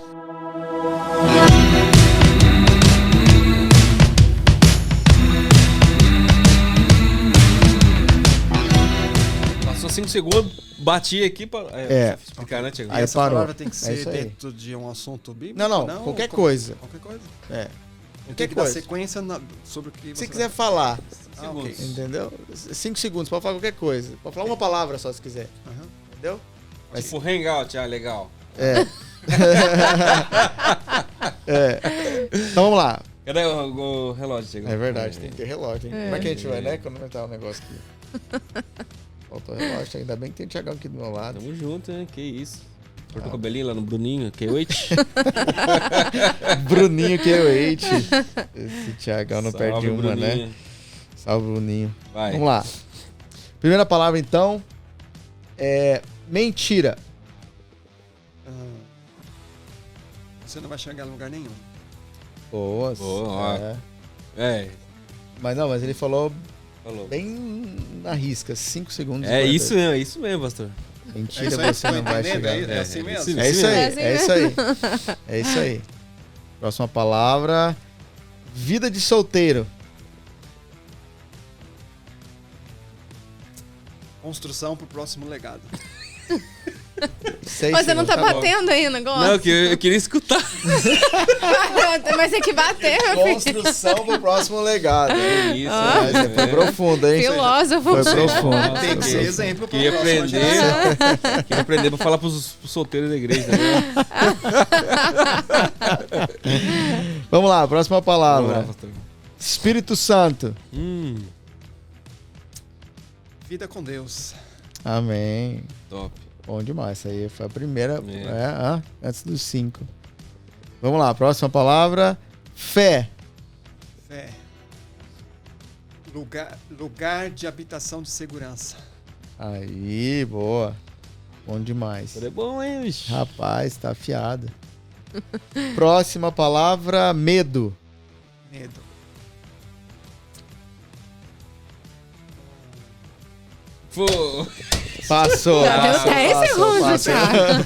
Passou 5 segundos, bati aqui para explicar, né, Tiago? Aí Essa parou. palavra tem que ser isso aí. dentro de um assunto bíblico? Não, qualquer coisa. Qualquer coisa? É. Eu Qualquer tenho que dar coisa. sequência sobre o que Se você você quiser falar, Ah, ok. entendeu? 5 segundos, pode falar qualquer coisa. Pode falar uma palavra só se quiser. Aham. Entendeu? Mas, Tipo, hangout, legal. é. Então vamos lá. Cadê o relógio, Tiago? É verdade, tem que ter relógio, hein? Como é que a gente vai, né? Cronometrar o negócio aqui. Faltou relógio, ainda bem que tem o Thiagão aqui do meu lado. Tamo junto, né? Que isso. Cortou o cabelinho lá no Bruninho, K8. Bruninho K8. Esse Thiagão não Salve, perde uma, Bruninho. né? Salve, Bruninho. Vai. Vamos lá. Primeira palavra, então, é mentira. Você não vai chegar em lugar nenhum. Boa. Boa, ó. Mas ele falou Falou. bem na risca, 5 segundos. É isso mesmo, pastor. Mentira, É isso aí, você não tá vai entendendo? chegar. É assim mesmo? É isso aí, É assim é isso aí. É isso aí. Próxima palavra. Vida de solteiro. Construção pro próximo legado. 6 Mas você não tá segundos, batendo aí o negócio? Não, que eu queria escutar. Mas tem que bater, meu filho. Construção pro próximo legado. Isso, Mas você foi profundo, hein? Filósofo. Foi profundo. Nossa, Tem que ser eu exemplo pra Queria próxima aprender. geração. Queria aprender pra falar pros solteiros da igreja. Né? Vamos lá, próxima Vamos palavra. lá, pastor. Espírito Santo. Vida com Deus. Amém. Top. Bom demais. Essa aí foi a primeira. Antes dos 5. Vamos lá, próxima palavra. Fé. Fé. Lugar de habitação de segurança. Aí, boa. Bom demais. Isso é bom, hein, bicho? Rapaz, tá afiado. Próxima palavra, medo. Medo. Pô, Passou. Já deu passou, 10 passou, segundos, passou. Thiago.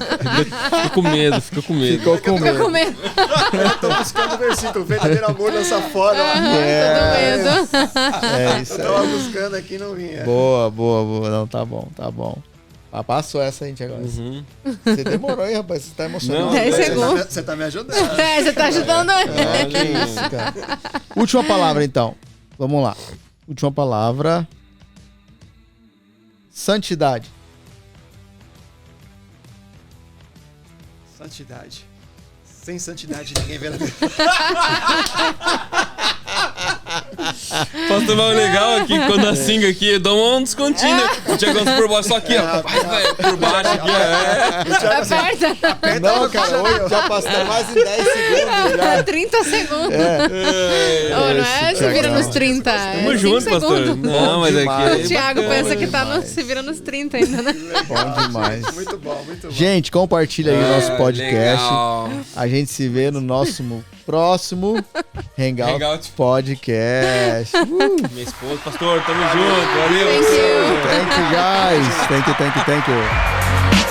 fica com medo, fica com medo. Ficou com Tô medo. com medo. Tô buscando o versículo. Verdadeiro amor lança fora. Tô com medo. É isso Eu tava aí. buscando aqui e não vinha. Boa. Não, tá bom. Ah, passou essa, gente, agora. Uhum. Você demorou aí, rapaz. Você tá emocionado. Não, 10 Você segundos. você tá me ajudando. É, você tá ajudando ele. Ah, que isso, cara. Última palavra, então. Vamos lá. Última palavra. Santidade. Santidade. Sem santidade ninguém vê. Pastor, mas o legal é que quando assim aqui, eu dou um descontinho, né? O Thiagão por baixo, só aqui, ó. Vai, por baixo aqui, ó. Aperta. Não, cara, hoje já passou mais de 10 segundos já. 30 segundos. É. Ô, não é se vira nos 30. Tamo É junto, 5 pastor. segundos. Não, mas demais. aqui. O Thiago bacana. pensa que tá no, demais. se vira nos 30 ainda, né? Bom demais. Muito bom, muito bom. Gente, compartilha aí o nosso podcast. Legal. A gente se vê no nosso próximo Hangout Hangout. Podcast. Minha esposa, pastor, tamo junto, valeu. Thank you. Thank you, guys. Thank you.